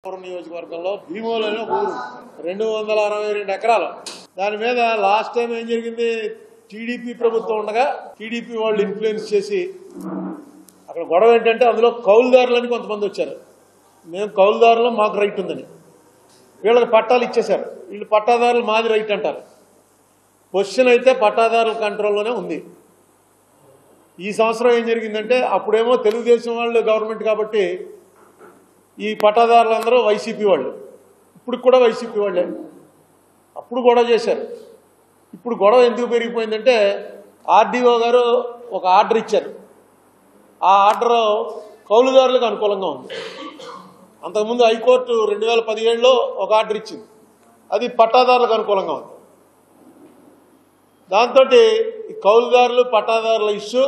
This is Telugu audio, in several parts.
నియోజకవర్గంలో భీమోలని ఒక ఊరు 262 ఎకరాలు. దాని మీద లాస్ట్ టైం ఏం జరిగింది, టీడీపీ ప్రభుత్వం ఉండగా టీడీపీ వాళ్ళు ఇన్ఫ్లుయెన్స్ చేసి అక్కడ గొడవ ఏంటంటే అందులో కౌలుదారులని కొంతమంది వచ్చారు. మేము కౌలుదారులు, మాకు రైట్ ఉందని వీళ్ళకి పట్టాలు ఇచ్చేశారు. వీళ్ళు పట్టాదారులు మాది రైట్ అంటారు. క్వశ్చన్ అయితే పట్టాదారుల కంట్రోల్లోనే ఉంది. ఈ సంవత్సరం ఏం జరిగిందంటే అప్పుడేమో తెలుగుదేశం వాళ్ళు గవర్నమెంట్ కాబట్టి ఈ పట్టాదారులందరూ వైసీపీ వాళ్ళు, ఇప్పుడు కూడా వైసీపీ వాళ్ళే. అప్పుడు గొడవ చేశారు. ఇప్పుడు గొడవ ఎందుకు పెరిగిపోయిందంటే ఆర్డీఓ గారు ఒక ఆర్డర్ ఇచ్చారు. ఆ ఆర్డర్ కౌలుదారులకు అనుకూలంగా ఉంది. అంతకుముందు హైకోర్టు 2017లో ఒక ఆర్డర్ ఇచ్చింది, అది పట్టాదారులకు అనుకూలంగా ఉంది. దాంతో ఈ కౌలుదారులు పట్టాదారుల ఇష్యూ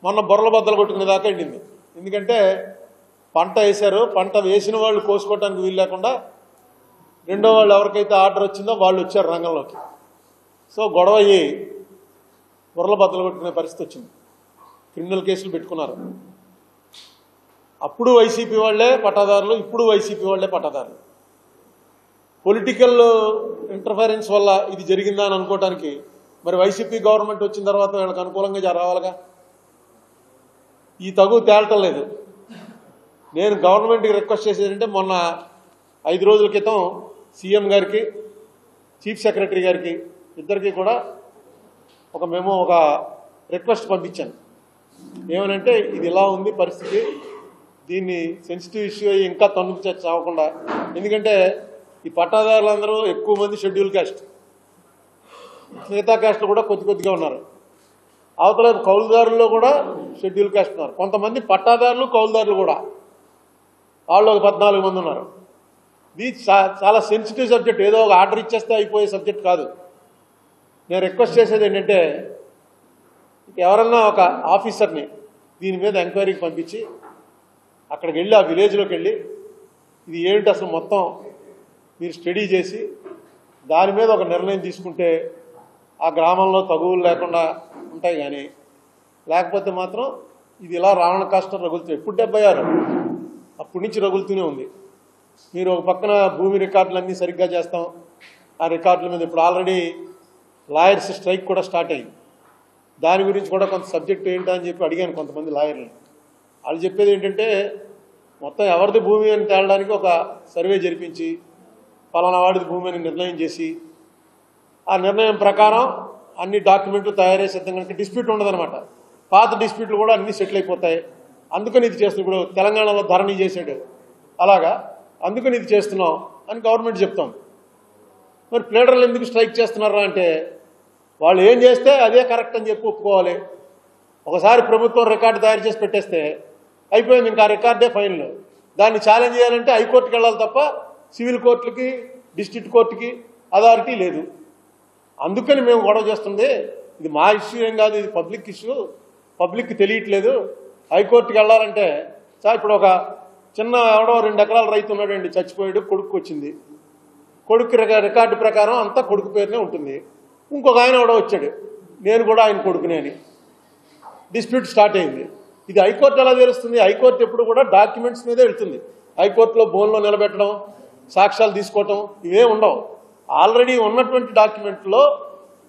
మొన్న బొర్రల బద్దలు కొట్టుకునే దాకా ఎండింది. ఎందుకంటే పంట వేశారు, పంట వేసిన వాళ్ళు కోసుకోవడానికి వీలు లేకుండా రెండో వాళ్ళు ఎవరికైతే ఆర్డర్ వచ్చిందో వాళ్ళు వచ్చారు రంగంలోకి. సో గొడవ అయ్యి బొర్రల బద్దలు కొట్టుకునే పరిస్థితి వచ్చింది. క్రిమినల్ కేసులు పెట్టుకున్నారు. అప్పుడు వైసీపీ వాళ్లే పట్టాదారులు, ఇప్పుడు వైసీపీ వాళ్లే పట్టాదారులు. పొలిటికల్ ఇంటర్ఫరెన్స్ వల్ల ఇది జరిగిందా అని అనుకోవడానికి మరి వైసీపీ గవర్నమెంట్ వచ్చిన తర్వాత వీళ్ళకి అనుకూలంగా రావాలిగా. ఈ తగు తేలటం లేదు. నేను గవర్నమెంట్కి రిక్వెస్ట్ చేసేదంటే మొన్న 5 రోజుల క్రితం సీఎం గారికి, చీఫ్ సెక్రటరీ గారికి ఇద్దరికి కూడా ఒక రిక్వెస్ట్ పంపించాను. ఏమనంటే ఇది ఇలా ఉంది పరిస్థితి, దీన్ని సెన్సిటివ్ ఇష్యూ అయ్యి ఇంకా తన్నుకు చర్చ అవ్వకుండా. ఎందుకంటే ఈ పట్టాదారులందరూ ఎక్కువ మంది షెడ్యూల్ క్యాస్ట్, మిగతా క్యాస్ట్లు కూడా కొద్దిగా ఉన్నారు. అవతల కౌలుదారుల్లో కూడా షెడ్యూల్ క్యాస్ట్ ఉన్నారు. కొంతమంది పట్టాదారులు కౌలుదారులు కూడా, వాళ్ళు ఒక 14 మంది ఉన్నారు. ఇది చాలా సెన్సిటివ్ సబ్జెక్ట్. ఏదో ఒక ఆర్డర్ ఇచ్చేస్తే అయిపోయే సబ్జెక్ట్ కాదు. నేను రిక్వెస్ట్ చేసేది ఏంటంటే ఎవరన్నా ఒక ఆఫీసర్ని దీని మీద ఎంక్వైరీకి పంపించి అక్కడికి వెళ్ళి ఆ విలేజ్లోకి వెళ్ళి ఇది ఏంటి అసలు మొత్తం మీరు స్టడీ చేసి దాని మీద ఒక నిర్ణయం తీసుకుంటే ఆ గ్రామంలో తగువులు లేకుండా ఉంటాయి. కానీ లేకపోతే మాత్రం ఇది ఇలా రావణ కష్టం రగులుతుంది. ఎప్పుడు 76 అప్పటి నుంచి రగులుతూనే ఉంది. మీరు ఒక పక్కన భూమి రికార్డులన్నీ సరిగ్గా చేస్తాం, ఆ రికార్డుల మీద ఇప్పుడు ఆల్రెడీ లాయర్స్ స్ట్రైక్ కూడా స్టార్ట్ అయ్యింది. దాని గురించి కూడా కొంత సబ్జెక్ట్ ఏంటో అని చెప్పి అడిగాను కొంతమంది లాయర్లు. వాళ్ళు చెప్పేది ఏంటంటే మొత్తం ఎవరిది భూమి అని తేలడానికి ఒక సర్వే జరిపించి పలానా వాడిది భూమి అని నిర్ణయం చేసి ఆ నిర్ణయం ప్రకారం అన్ని డాక్యుమెంట్లు తయారై సిద్ధం కనుక డిస్ప్యూట్ ఉండదన్నమాట. పాత డిస్ప్యూట్లు కూడా అన్నీ సెటిల్ అయిపోతాయి. అందుకని ఇది చేస్తున్నాం. ఇప్పుడు తెలంగాణలో ధరణి చేసాడు అలాగా, అందుకని ఇది చేస్తున్నాం అని గవర్నమెంట్ చెప్తాం. మరి ప్లేడర్లు ఎందుకు స్ట్రైక్ చేస్తున్నారా అంటే వాళ్ళు ఏం చేస్తే అదే కరెక్ట్ అని చెప్పి ఒప్పుకోవాలి. ఒకసారి ప్రభుత్వం రికార్డు తయారు చేసి పెట్టేస్తే అయిపోయింది, ఇంకా రికార్డే ఫైనల్. దాన్ని ఛాలెంజ్ చేయాలంటే హైకోర్టుకి వెళ్ళాలి తప్ప సివిల్ కోర్టులకి, డిస్ట్రిక్ట్ కోర్టుకి అథారిటీ లేదు. అందుకని మేము గొడవ చేస్తుంది. ఇది మా ఇష్యూ ఏం కాదు, ఇది పబ్లిక్ ఇష్యూ, పబ్లిక్కి తెలియట్లేదు. హైకోర్టుకి వెళ్ళాలంటే సార్ ఇప్పుడు ఒక చిన్న ఎవడో 2 ఎకరాల రైతు ఉన్నాడండి, చచ్చిపోయాడు, కొడుకు వచ్చింది. కొడుకు రికార్డు ప్రకారం అంతా కొడుకు పేరునే ఉంటుంది. ఇంకొక ఆయన ఎవడో వచ్చాడు, నేను కూడా ఆయన కొడుకునే అని డిస్ప్యూట్ స్టార్ట్ అయింది. ఇది హైకోర్టు ఎలా తెలుస్తుంది? హైకోర్టు ఎప్పుడు కూడా డాక్యుమెంట్స్ మీదే వెళ్తుంది. హైకోర్టులో బోన్లో నిలబెట్టడం, సాక్ష్యాలు తీసుకోవటం ఇవే ఉండవు. ఆల్రెడీ ఉన్నటువంటి డాక్యుమెంట్లో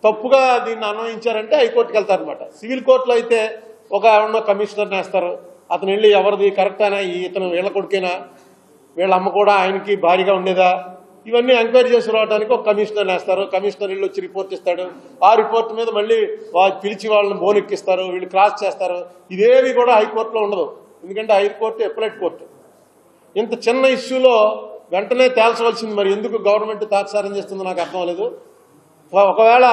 తప్పుగా దీన్ని అన్వయించారంటే హైకోర్టుకి వెళ్తారనమాట. సివిల్ కోర్టులో అయితే ఒక ఎవరన్నా కమిషనర్ని వేస్తారు. అతను వెళ్ళి ఎవరిది కరెక్ట్ అయినా, ఇతను వీళ్ళ కొడుకైనా, వీళ్ళ అమ్మ కూడా ఆయనకి భారీగా ఉండేదా, ఇవన్నీ ఎంక్వైరీ చేసి రావడానికి ఒక కమిషనర్ని వేస్తారు. కమిషనర్ వీళ్ళు వచ్చి రిపోర్ట్ ఇస్తాడు. ఆ రిపోర్ట్ మీద మళ్ళీ పిలిచి వాళ్ళని బోనెక్కిస్తారు, వీళ్ళు క్రాస్ చేస్తారు. ఇదేవి కూడా హైకోర్టులో ఉండదు. ఎందుకంటే హైకోర్టు అప్పీలేట్ కోర్టు. ఇంత చిన్న ఇష్యూలో వెంటనే తేల్చవలసింది మరి ఎందుకు గవర్నమెంట్ తాత్సారం చేస్తుందో నాకు అర్థం లేదు. ఒకవేళ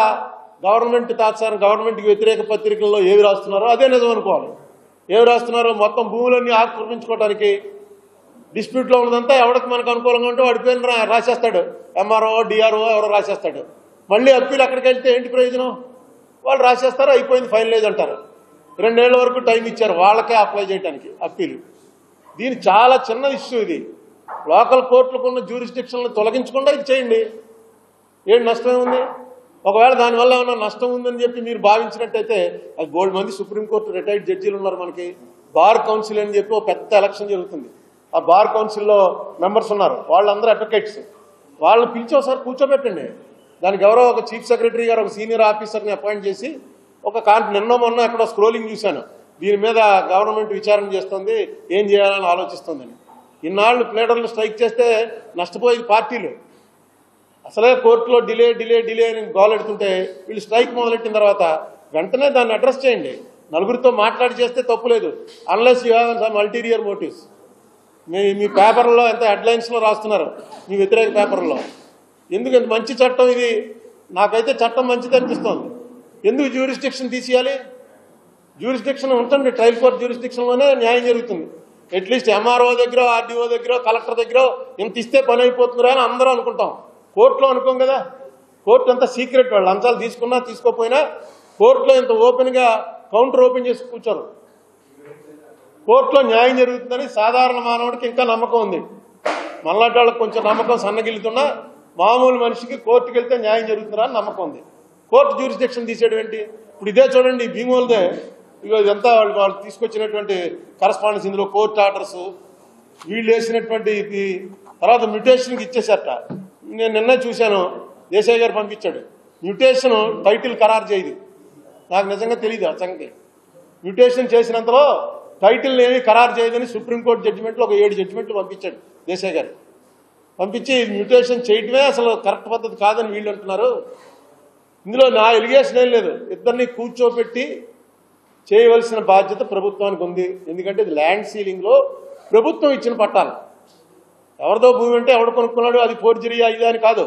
గవర్నమెంట్ తాత్సారం, గవర్నమెంట్కి వ్యతిరేక పత్రికల్లో ఏవి రాస్తున్నారో అదే నిజం అనుకోవాలి. ఏవి రాస్తున్నారో మొత్తం భూములన్నీ ఆక్రమించుకోవడానికి డిస్ప్యూట్లో ఉన్నదంతా ఎవరికి మనకు అనుకూలంగా ఉంటే వాడి పేరు రాసేస్తాడు. ఎంఆర్ఓ, డిఆర్ఓ ఎవరో రాసేస్తాడు. మళ్ళీ అప్పీల్ అక్కడికి వెళ్తే ఏంటి ప్రయోజనం? వాళ్ళు రాసేస్తారు, అయిపోయింది, ఫైనలైజ్ అంటారు. 2 ఏళ్ల వరకు టైం ఇచ్చారు వాళ్ళకే అప్లై చేయడానికి అప్పీలు. దీని చాలా చిన్న ఇష్యూ ఇది. లోకల్ కోర్టులకు ఉన్న జ్యూరిస్డిక్షన్లు తొలగించకుండా ఇది చేయండి, ఏం నష్టం ఉంది? ఒకవేళ దానివల్ల ఏమైనా నష్టం ఉందని చెప్పి మీరు భావించినట్టయితే అది బోల్డ్ మంది సుప్రీంకోర్టు రిటైర్డ్ జడ్జీలు ఉన్నారు. మనకి బార్ కౌన్సిల్ అని చెప్పి ఒక పెద్ద ఎలక్షన్ జరుగుతుంది. ఆ బార్ కౌన్సిల్లో మెంబర్స్ ఉన్నారు, వాళ్ళందరూ అడ్వకేట్స్. వాళ్ళని పిలిచి ఒకసారి కూర్చోబెట్టండి. దానికి ఎవరో ఒక చీఫ్ సెక్రటరీ గారు ఒక సీనియర్ ఆఫీసర్ని అపాయింట్ చేసి నిన్న మొన్న ఎక్కడో స్క్రోలింగ్ చూశాను, దీని మీద గవర్నమెంట్ విచారణ చేస్తుంది, ఏం చేయాలని ఆలోచిస్తుందని. ఇన్నాళ్ళు ప్లేడర్లు స్ట్రైక్ చేస్తే నష్టపోయేది పార్టీలు. అసలే కోర్టులో డిలే అని గోలెడుతుంటే వీళ్ళు స్ట్రైక్ మొదలెట్టిన తర్వాత వెంటనే దాన్ని అడ్రస్ చేయండి. నలుగురితో మాట్లాడి చేస్తే తప్పులేదు, unless you have some ulterior motives. మీ పేపర్లో ఎంత హెడ్లైన్స్లో రాస్తున్నారు మీ వ్యతిరేక పేపర్లో. ఎందుకు ఇంత మంచి చట్టం ఇది? నాకైతే చట్టం మంచిది అనిపిస్తోంది. ఎందుకు జ్యూరిస్డిక్షన్ తీసేయాలి? జ్యూరిస్డిక్షన్ ఉంటుంది, ట్రయల్ కోర్ట్ జ్యూరిస్డిక్షన్లోనే న్యాయం జరుగుతుంది. అట్లీస్ట్ ఎంఆర్ఓ దగ్గర, ఆర్డీఓ దగ్గర, కలెక్టర్ దగ్గర ఇంత ఇస్తే పని అయిపోతుందిరా అని అందరూ అనుకుంటాం. కోర్టులో అనుకోం కదా. కోర్టు అంతా సీక్రెట్. వాళ్ళు లంచాలు తీసుకున్నా తీసుకోపోయినా కోర్టులో ఇంత ఓపెన్గా కౌంటర్ ఓపెన్ చేసి కూర్చోరు. కోర్టులో న్యాయం జరుగుతుందని సాధారణ మానవుడికి ఇంకా నమ్మకం ఉంది. మళ్ళాటి వాళ్ళకి కొంచెం నమ్మకం సన్నగిలుతున్నా మామూలు మనిషికి కోర్టుకు వెళ్తే న్యాయం జరుగుతుందా అని నమ్మకం ఉంది. కోర్టు జ్యూరిస్డిక్షన్ తీసేయడం ఏంటి? ఇప్పుడు ఇదే చూడండి, భీమోల్దే ఇదంతా వాళ్ళు తీసుకొచ్చినటువంటి కరస్పాండెన్స్, ఇందులో కోర్టు ఆర్డర్స్, వీళ్ళు వేసినటువంటి ఇది. తర్వాత మ్యూటేషన్కి ఇచ్చేసారట. నేను నిన్న చూశాను, దేశాయ్ గారు పంపించాడు. మ్యూటేషన్ టైటిల్ ఖరారు చేయదు. నాకు నిజంగా తెలియదు ఆ సంగతి. మ్యూటేషన్ చేసినంతలో టైటిల్ ఏమి ఖరారు చేయదని సుప్రీంకోర్టు జడ్జిమెంట్లో ఒక 7 జడ్జిమెంట్లు పంపించాడు దేశాయ్ గారు. పంపించి మ్యూటేషన్ చేయడమే అసలు కరెక్ట్ పద్ధతి కాదని వీళ్ళు అంటున్నారు. ఇందులో నా ఎలిగేషన్ ఏం లేదు. ఇద్దరిని కూర్చోబెట్టి చేయవలసిన బాధ్యత ప్రభుత్వానికి ఉంది. ఎందుకంటే ఇది ల్యాండ్ సీలింగ్లో ప్రభుత్వం ఇచ్చిన పట్టాలు. ఎవరిదో భూమి అంటే ఎవడు కొనుక్కున్నాడు, అది ఫోర్జరీయా ఇదే అని కాదు.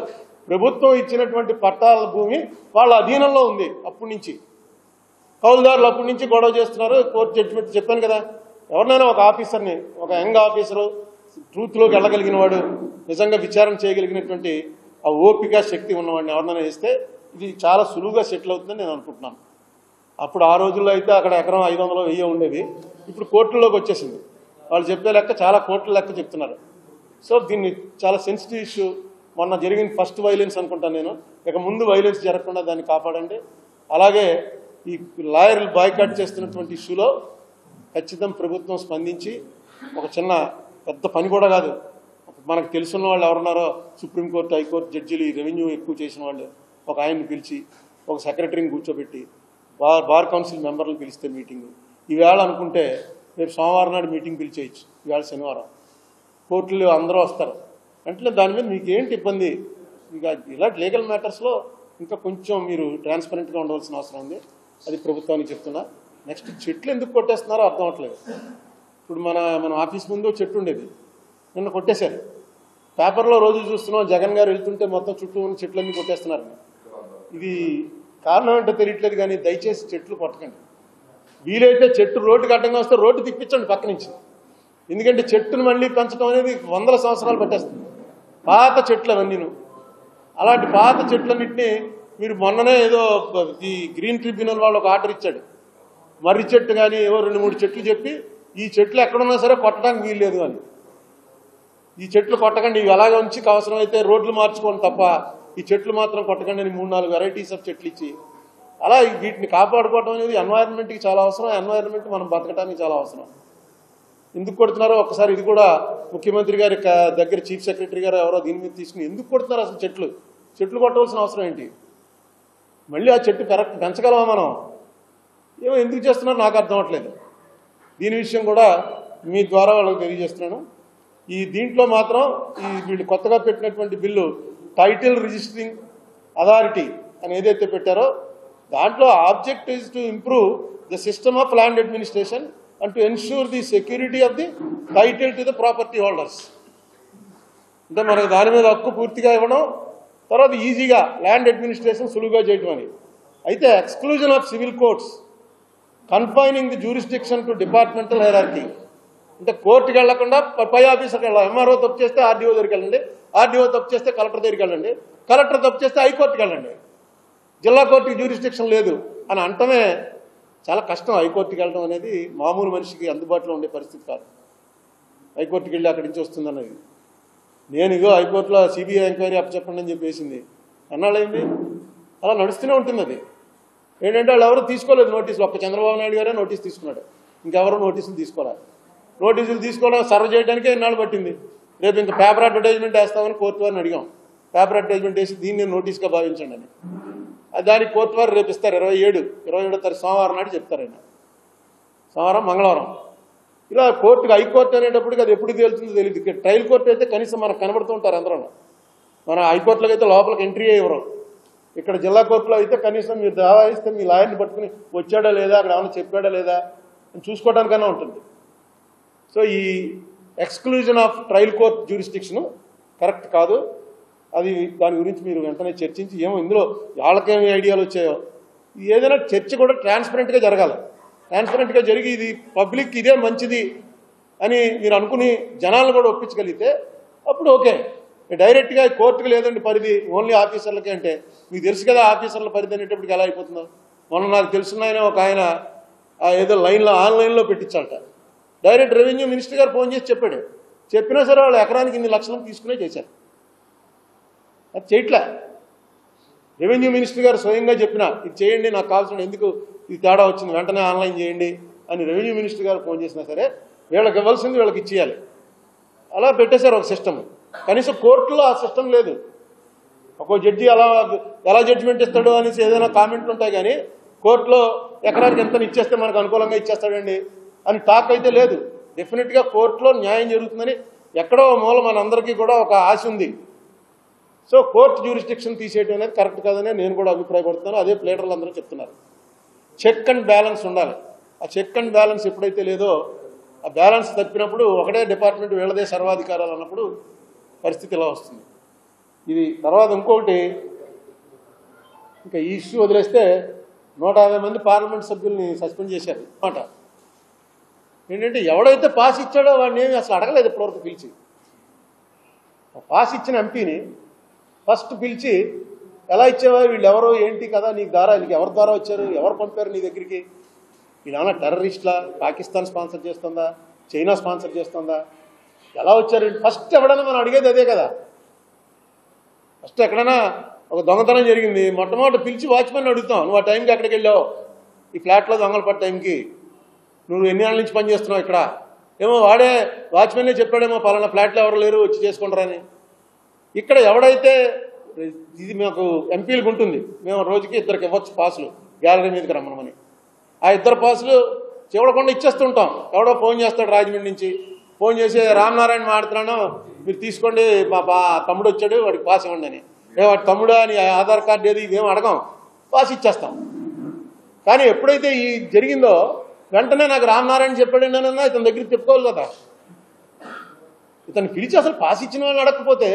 ప్రభుత్వం ఇచ్చినటువంటి పట్టాల భూమి వాళ్ళ అధీనంలో ఉంది. అప్పటి నుంచి కౌలుదారులు అప్పటి నుంచి గొడవ చేస్తున్నారు. కోర్టు జడ్జిమెంట్ చెప్పాను కదా. ఎవరినైనా ఒక ఆఫీసర్ని, ఒక యంగ్ ఆఫీసరు, ట్రూత్లోకి వెళ్ళగలిగిన వాడు, నిజంగా విచారణ చేయగలిగినటువంటి ఆ ఓపిక శక్తి ఉన్నవాడిని ఎవరినైనా వేస్తే ఇది చాలా సులువుగా సెటిల్ అవుతుందని నేను అనుకుంటున్నాను. అప్పుడు ఆ రోజుల్లో అయితే అక్కడ ఎకరం 500 1000 ఉండేది. ఇప్పుడు కోర్టుల్లోకి వచ్చేసింది. వాళ్ళు చెప్పే లెక్క చాలా కోట్ల లెక్క చెప్తున్నారు. సో దీన్ని చాలా సెన్సిటివ్ ఇష్యూ. మొన్న జరిగిన ఫస్ట్ వైలెన్స్ అనుకుంటాను నేను. ఇక ముందు వైలెన్స్ జరగకుండా దాన్ని కాపాడండి. అలాగే ఈ లాయర్లు బాయ్కాట్ చేస్తున్నటువంటి ఇష్యూలో ఖచ్చితంగా ప్రభుత్వం స్పందించి ఒక చిన్న పెద్ద పని కూడా కాదు, మనకు తెలుసున్న వాళ్ళు ఎవరున్నారో సుప్రీంకోర్టు, హైకోర్టు జడ్జీలు, రెవెన్యూ ఎక్కువ చేసిన వాళ్ళు, ఒక ఆయన్ని పిలిచి ఒక సెక్రటరీని కూర్చోబెట్టి బార్ కౌన్సిల్ మెంబర్లను పిలిస్తే మీటింగు ఈవేళ అనుకుంటే రేపు సోమవారం నాడు మీటింగ్ పిలిచేయచ్చు. ఈవేళ శనివారం కోర్టులు అందరూ వస్తారు. అంటే దాని మీద మీకు ఏంటి ఇబ్బంది? ఇక ఇలాంటి లీగల్ మ్యాటర్స్లో ఇంకా కొంచెం మీరు ట్రాన్స్పరెంట్గా ఉండవలసిన అవసరం ఉంది. అది ప్రభుత్వానికి చెప్తున్నా. నెక్స్ట్ చెట్లు ఎందుకు కొట్టేస్తున్నారో అర్థం అవట్లేదు. ఇప్పుడు మన ఆఫీస్ ముందు చెట్టు ఉండేది, నిన్న కొట్టేశారు. పేపర్లో రోజు చూస్తున్నాం, జగన్ గారు వెళ్తుంటే మొత్తం చుట్టూ ఉన్న చెట్లన్నీ కొట్టేస్తున్నారు. ఇది కారణం ఏంటో తెలియట్లేదు. కానీ దయచేసి చెట్లు కొట్టకండి. వీలైతే చెట్టు రోడ్డుకి అడ్డంగా వస్తే రోడ్డు తిప్పించండి పక్క నుంచి. ఎందుకంటే చెట్టును మళ్ళీ పెంచడం అనేది 100 సంవత్సరాలు పట్టేస్తుంది. పాత చెట్లు అవన్నీను. అలాంటి పాత చెట్లన్నింటినీ మీరు మొన్ననే ఏదో ఈ గ్రీన్ ట్రిబ్యునల్ వాళ్ళు ఒక ఆర్డర్ ఇచ్చాడు. మర్రి చెట్టు కానీ ఏవో 2-3 చెట్లు చెప్పి ఈ చెట్లు ఎక్కడున్నా సరే కొట్టడానికి వీల్లేదు అని. ఈ చెట్లు కొట్టకండి, ఇవి అలాగే ఉంచి అవసరమైతే రోడ్లు మార్చుకోండి తప్ప ఈ చెట్లు మాత్రం కొట్టకండి అని 3-4 వెరైటీస్ ఆఫ్ చెట్లు ఇచ్చి అలా వీటిని కాపాడుకోవడం అనేది ఎన్వైరన్మెంట్కి చాలా అవసరం. ఎన్వైరన్మెంట్ మనం బతకడానికి చాలా అవసరం. ఎందుకు కొడుతున్నారో ఒక్కసారి ఇది కూడా ముఖ్యమంత్రి గారి దగ్గర చీఫ్ సెక్రటరీ గారు ఎవరో దీని మీద తీసుకుని ఎందుకు కొడుతున్నారు అసలు? చెట్లు కొట్టవలసిన అవసరం ఏంటి? మళ్ళీ ఆ చెట్టు పెంచగలమా మనం? ఏమో ఎందుకు చేస్తున్నారో నాకు అర్థం అవట్లేదు. దీని విషయం కూడా మీ ద్వారా వాళ్ళకి తెలియజేస్తున్నాను. దీంట్లో మాత్రం వీళ్ళు కొత్తగా పెట్టినటువంటి బిల్లు టైటిల్ రిజిస్టరింగ్ అథారిటీ అని ఏదైతే పెట్టారో దాంట్లో object is to improve the system of land administration and to ensure the security of the title to the property holders. అంటే మనకు దాని మీద హక్కు పూర్తిగా ఇవ్వడం, తర్వాత ఈజీగా ల్యాండ్ అడ్మినిస్ట్రేషన్ సులువుగా చేయడం అని. అయితే exclusion of civil courts confining the jurisdiction to departmental hierarchy. అంటే కోర్టుకి వెళ్లకుండా పై ఆఫీసర్కి వెళ్ళాలి. ఎంఆర్ఓ తప్పు చేస్తే ఆర్డీఓ దగ్గరికి వెళ్ళండి, ఆర్డీఓ తప్పు చేస్తే కలెక్టర్ దగ్గరికి వెళ్ళండి, కలెక్టర్ తప్పు చేస్తే హైకోర్టుకి వెళ్ళండి. జిల్లా కోర్టుకి జ్యూరిస్డిక్షన్ లేదు అని అంటమే చాలా కష్టం. హైకోర్టుకి వెళ్ళడం అనేది మామూలు మనిషికి అందుబాటులో ఉండే పరిస్థితి కాదు. హైకోర్టుకి వెళ్ళి అక్కడి నుంచి వస్తుందన్నది. నేను ఇగో హైకోర్టులో సిబిఐ ఎంక్వైరీ అప్పచెప్పండి అని చెప్పేసింది. ఎన్నాళ్ళైంది? అలా నడుస్తూనే ఉంటుంది. అది ఏంటంటే వాళ్ళు ఎవరు తీసుకోలేదు నోటీసులు. ఒక్క చంద్రబాబు నాయుడు గారే నోటీస్ తీసుకున్నాడు, ఇంకెవరూ నోటీసులు తీసుకోవాలి. నోటీసులు తీసుకోవడం సర్వ్ చేయడానికే ఇన్నాళ్ళు పట్టింది. రేపు ఇంకా పేపర్ అడ్వర్టైజ్మెంట్ వేస్తామని కోర్టు వారిని అడిగాం. పేపర్ అడ్వర్టైజ్మెంట్ వేసి దీన్ని నోటీస్గా భావించండి అని. దానికి కోర్టు వారు రేపు ఇస్తారు. 27వ తారీఖు సోమవారం నాడు చెప్తారు ఆయన. సోమవారం మంగళవారం ఇలా కోర్టుకి హైకోర్టు అనేటప్పటికి అది ఎప్పుడు తేలుతుందో తెలియదు. ఇక్కడ ట్రయల్ కోర్టు అయితే కనీసం మనకు కనబడుతూ ఉంటారు అందరూ. మన హైకోర్టులోకి అయితే లోపలికి ఎంట్రీ ఇవ్వరు. ఇక్కడ జిల్లా కోర్టులో అయితే కనీసం మీరు దావా ఇస్తే మీ లాయర్ని పట్టుకుని వచ్చాడా లేదా, అక్కడ ఏమైనా చెప్పాడా లేదా అని చూసుకోవడానికైనా ఉంటుంది. సో ఈ exclusion of trial court jurisdiction correct కాదు. అది దాని గురించి మీరు వెంటనే చర్చించి ఏమో ఇందులో వాళ్ళకేమి ఐడియాలు వచ్చాయో ఏదైనా చర్చ కూడా ట్రాన్స్పరెంట్గా జరగాలి. ట్రాన్స్పరెంట్గా జరిగి ఇది పబ్లిక్ ఇదే మంచిది అని మీరు అనుకుని జనాలను కూడా ఒప్పించగలిగితే అప్పుడు ఓకే. డైరెక్ట్గా కోర్టుకు లేదండి పరిధి, ఓన్లీ ఆఫీసర్లకే అంటే మీకు తెలుసు కదా ఆఫీసర్ల పరిధి అనేటప్పటికి ఎలా అయిపోతుందో. మొన్న నాకు తెలుసున్న ఆయన ఒక ఆయన ఏదో ఆన్లైన్లో పెట్టించాలట. డైరెక్ట్ రెవెన్యూ మినిస్టర్ గారు ఫోన్ చేసి చెప్పాడు. చెప్పినా సరే వాళ్ళు ఎకరానికి ఇన్ని లక్షలను తీసుకునే చేశారు. అది చేయట్లే. రెవెన్యూ మినిస్టర్ గారు స్వయంగా చెప్పినా ఇది చేయండి, నాకు కావాల్సిన ఎందుకు ఇది తేడా వచ్చింది వెంటనే ఆన్లైన్ చేయండి అని రెవెన్యూ మినిస్టర్ గారు ఫోన్ చేసినా సరే వీళ్ళకి ఇవ్వాల్సింది వీళ్ళకి ఇచ్చేయాలి. అలా పెట్టేశారు ఒక సిస్టమ్. కనీసం కోర్టులో ఆ సిస్టమ్ లేదు. ఒక్కో జడ్జి ఎలా జడ్జిమెంట్ ఇస్తాడో అనేసి ఏదైనా కామెంట్లు ఉంటాయి, కానీ కోర్టులో ఎకరానికి ఎంత ఇచ్చేస్తే మనకు అనుకూలంగా ఇచ్చేస్తాడండి అని టాక్ అయితే లేదు. డెఫినెట్గా కోర్టులో న్యాయం జరుగుతుందని ఎక్కడో మూల మనందరికీ కూడా ఒక ఆశ ఉంది. సో కోర్టు జ్యూరిస్డిక్షన్ తీసేయడం అనేది కరెక్ట్ కాదని నేను కూడా అభిప్రాయపడుతున్నాను. అదే ప్లేటర్లు అందరూ చెప్తున్నారు. చెక్ అండ్ బ్యాలెన్స్ ఉండాలి. ఆ చెక్ అండ్ బ్యాలెన్స్ ఎప్పుడైతే లేదో ఆ బ్యాలెన్స్ తప్పినప్పుడు ఒకటే డిపార్ట్మెంట్ వీళ్ళదే సర్వాధికారాలు అన్నప్పుడు పరిస్థితి ఇలా వస్తుంది. ఇది తర్వాత ఇంకొకటి ఇంకా ఈ ఇష్యూ వదిలేస్తే 150 మంది పార్లమెంట్ సభ్యుల్ని సస్పెండ్ చేశారు అన్నమాట. ఏంటంటే ఎవడైతే పాస్ ఇచ్చాడో వాడిని ఏమి అసలు అడగలేదు ఇప్పటివరకు పిలిచి. పాస్ ఇచ్చిన ఎంపీని ఫస్ట్ పిలిచి ఎలా ఇచ్చేవా, వీళ్ళు ఎవరో ఏంటి కదా, నీకు ద్వారా నీకు ఎవరి ద్వారా వచ్చారు, ఎవరు పంపారు నీ దగ్గరికి, వీళ్ళేమన్నా టెర్రరిస్ట్లా, పాకిస్తాన్ స్పాన్సర్ చేస్తుందా, చైనా స్పాన్సర్ చేస్తుందా, ఎలా వచ్చారు ఫస్ట్ ఎవడన్నా మనం అడిగేది అదే కదా. ఫస్ట్ ఎక్కడైనా ఒక దొంగతనం జరిగింది మొట్టమొదటి పిలిచి వాచ్మెన్ అడుగుతాం, నువ్వు ఆ టైంకి ఎక్కడికి వెళ్ళావు, ఈ ఫ్లాట్లో దొంగలు పడ్డ టైంకి నువ్వు ఎన్ని ఏళ్ళ నుంచి పనిచేస్తున్నావు ఇక్కడ, ఏమో వాడే వాచ్మెన్నే చెప్పాడేమో పలానా ఫ్లాట్లో ఎవరు లేరు వచ్చి చేసుకుంటారని. ఇక్కడ ఎవడైతే ఇది మాకు ఎంపీలకు ఉంటుంది, మేము రోజుకి 2 ఇవ్వచ్చు పాసులు గ్యాలరీ మీదకి రమ్మనమని, ఆ 2 పాసులు చూడకుండా ఇచ్చేస్తుంటాం. ఎవడో ఫోన్ చేస్తాడు రాజమండ్రి నుంచి, ఫోన్ చేసి రామనారాయణ మాడుతున్నాను మీరు తీసుకోండి, మా తమ్ముడు వచ్చాడు వాడికి పాస్ ఇవ్వండి అని. వాడి తమ్ముడు అని ఆధార్ కార్డు ఏది ఇవేం అడగం, పాస్ ఇచ్చేస్తాం. కానీ ఎప్పుడైతే ఈ జరిగిందో వెంటనే నాకు రామనారాయణ చెప్పాడండి అన్నా ఇతని దగ్గరికి చెప్పుకోవాలి కదా. ఇతను పిలిచి అసలు పాస్ ఇచ్చిన వాళ్ళని అడగకపోతే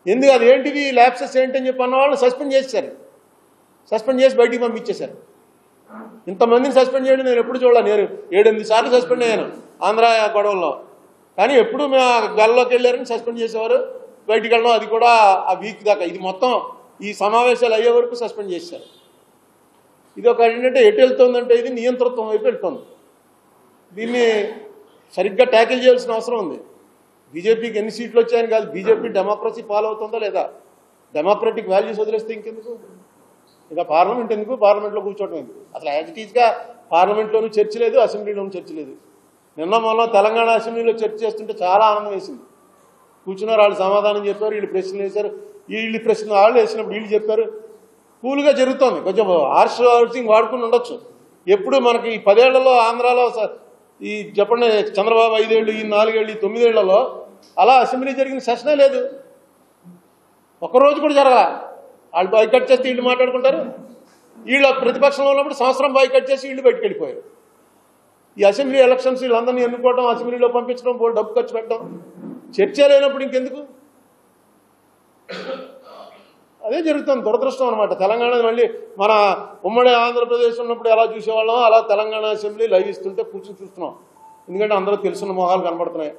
ఎందుకు, అది ఏంటిది ల్యాప్సెస్ ఏంటని చెప్పి అన్న వాళ్ళని సస్పెండ్ చేశారు. సస్పెండ్ చేసి బయటికి పంపించేశారు. ఇంతమందిని సస్పెండ్ చేయడం నేను ఎప్పుడు చూడాలి. నేను 7-8 సార్లు సస్పెండ్ అయ్యాను ఆంధ్ర గొడవల్లో. కానీ ఎప్పుడు మేము గల్లోకి వెళ్ళారని సస్పెండ్ చేసేవారు, బయటికి వెళ్ళడం అది కూడా ఆ వీక్ దాకా. ఇది మొత్తం ఈ సమావేశాలు అయ్యే వరకు సస్పెండ్ చేశారు. ఇది ఒక ఏంటంటే ఎటు వెళ్తుందంటే ఇది నియంతృత్వం వైపు వెళ్తుంది. దీన్ని సరిగ్గా ట్యాకిల్ చేయాల్సిన అవసరం ఉంది. బీజేపీకి ఎన్ని సీట్లు వచ్చాయని కాదు, బీజేపీ డెమోక్రసీ ఫాలో అవుతుందా లేదా, డెమోక్రటిక్ వాల్యూస్ వదిలేస్తే ఇంకెందుకు, ఇక పార్లమెంట్ ఎందుకు, పార్లమెంట్లో కూర్చోవడం ఎందుకు. అసలు యాజ్ ఇట్ ఈజ్గా పార్లమెంట్లోనూ చర్చ లేదు, అసెంబ్లీలోనూ చర్చ లేదు. నిన్న మొన్న తెలంగాణ అసెంబ్లీలో చర్చ చేస్తుంటే చాలా ఆనందం వేసింది. కూర్చున్నారు, వాళ్ళు సమాధానం చెప్పారు, వీళ్ళు ప్రశ్నలు వేశారు, వీళ్ళు ప్రశ్నలు వాళ్ళు వేసినప్పుడు వీళ్ళు చెప్పారు. కూల్గా జరుగుతోంది. కొంచెం హార్సింగ్ వాడుకుని ఉండొచ్చు. ఎప్పుడు మనకి ఈ 10 ఏళ్లలో ఆంధ్రాలో ఈ చెప్పండి చంద్రబాబు 5 ఏళ్ళు, ఈ 4 ఏళ్ళు, ఈ 9 ఏళ్లలో అలా అసెంబ్లీ జరిగిన సెషనే లేదు. ఒక్కరోజు కూడా జరగలా. వాళ్ళు బాయ్కట్ చేస్తే వీళ్ళు మాట్లాడుకుంటారు, వీళ్ళు ప్రతిపక్షంలో ఉన్నప్పుడు సంవత్సరం బాయ్కట్ చేసి వీళ్ళు బయటకు వెళ్ళిపోయారు. ఈ అసెంబ్లీ ఎలక్షన్స్ వీళ్ళందరినీ ఎన్నుకోవడం, అసెంబ్లీలో పంపించడం, డబ్బు ఖర్చు పెట్టడం, చర్చ లేనప్పుడు ఇంకెందుకు. అదే జరుగుతుంది. దురదృష్టం అనమాట. తెలంగాణ మళ్ళీ మన ఉమ్మడి ఆంధ్రప్రదేశ్ ఉన్నప్పుడు ఎలా చూసేవాళ్ళం అలా తెలంగాణ అసెంబ్లీ లైవ్ ఇస్తుంటే కూర్చొని చూస్తున్నాం. ఎందుకంటే అందరూ తెలుసున్న మొహాలు కనబడుతున్నాయి,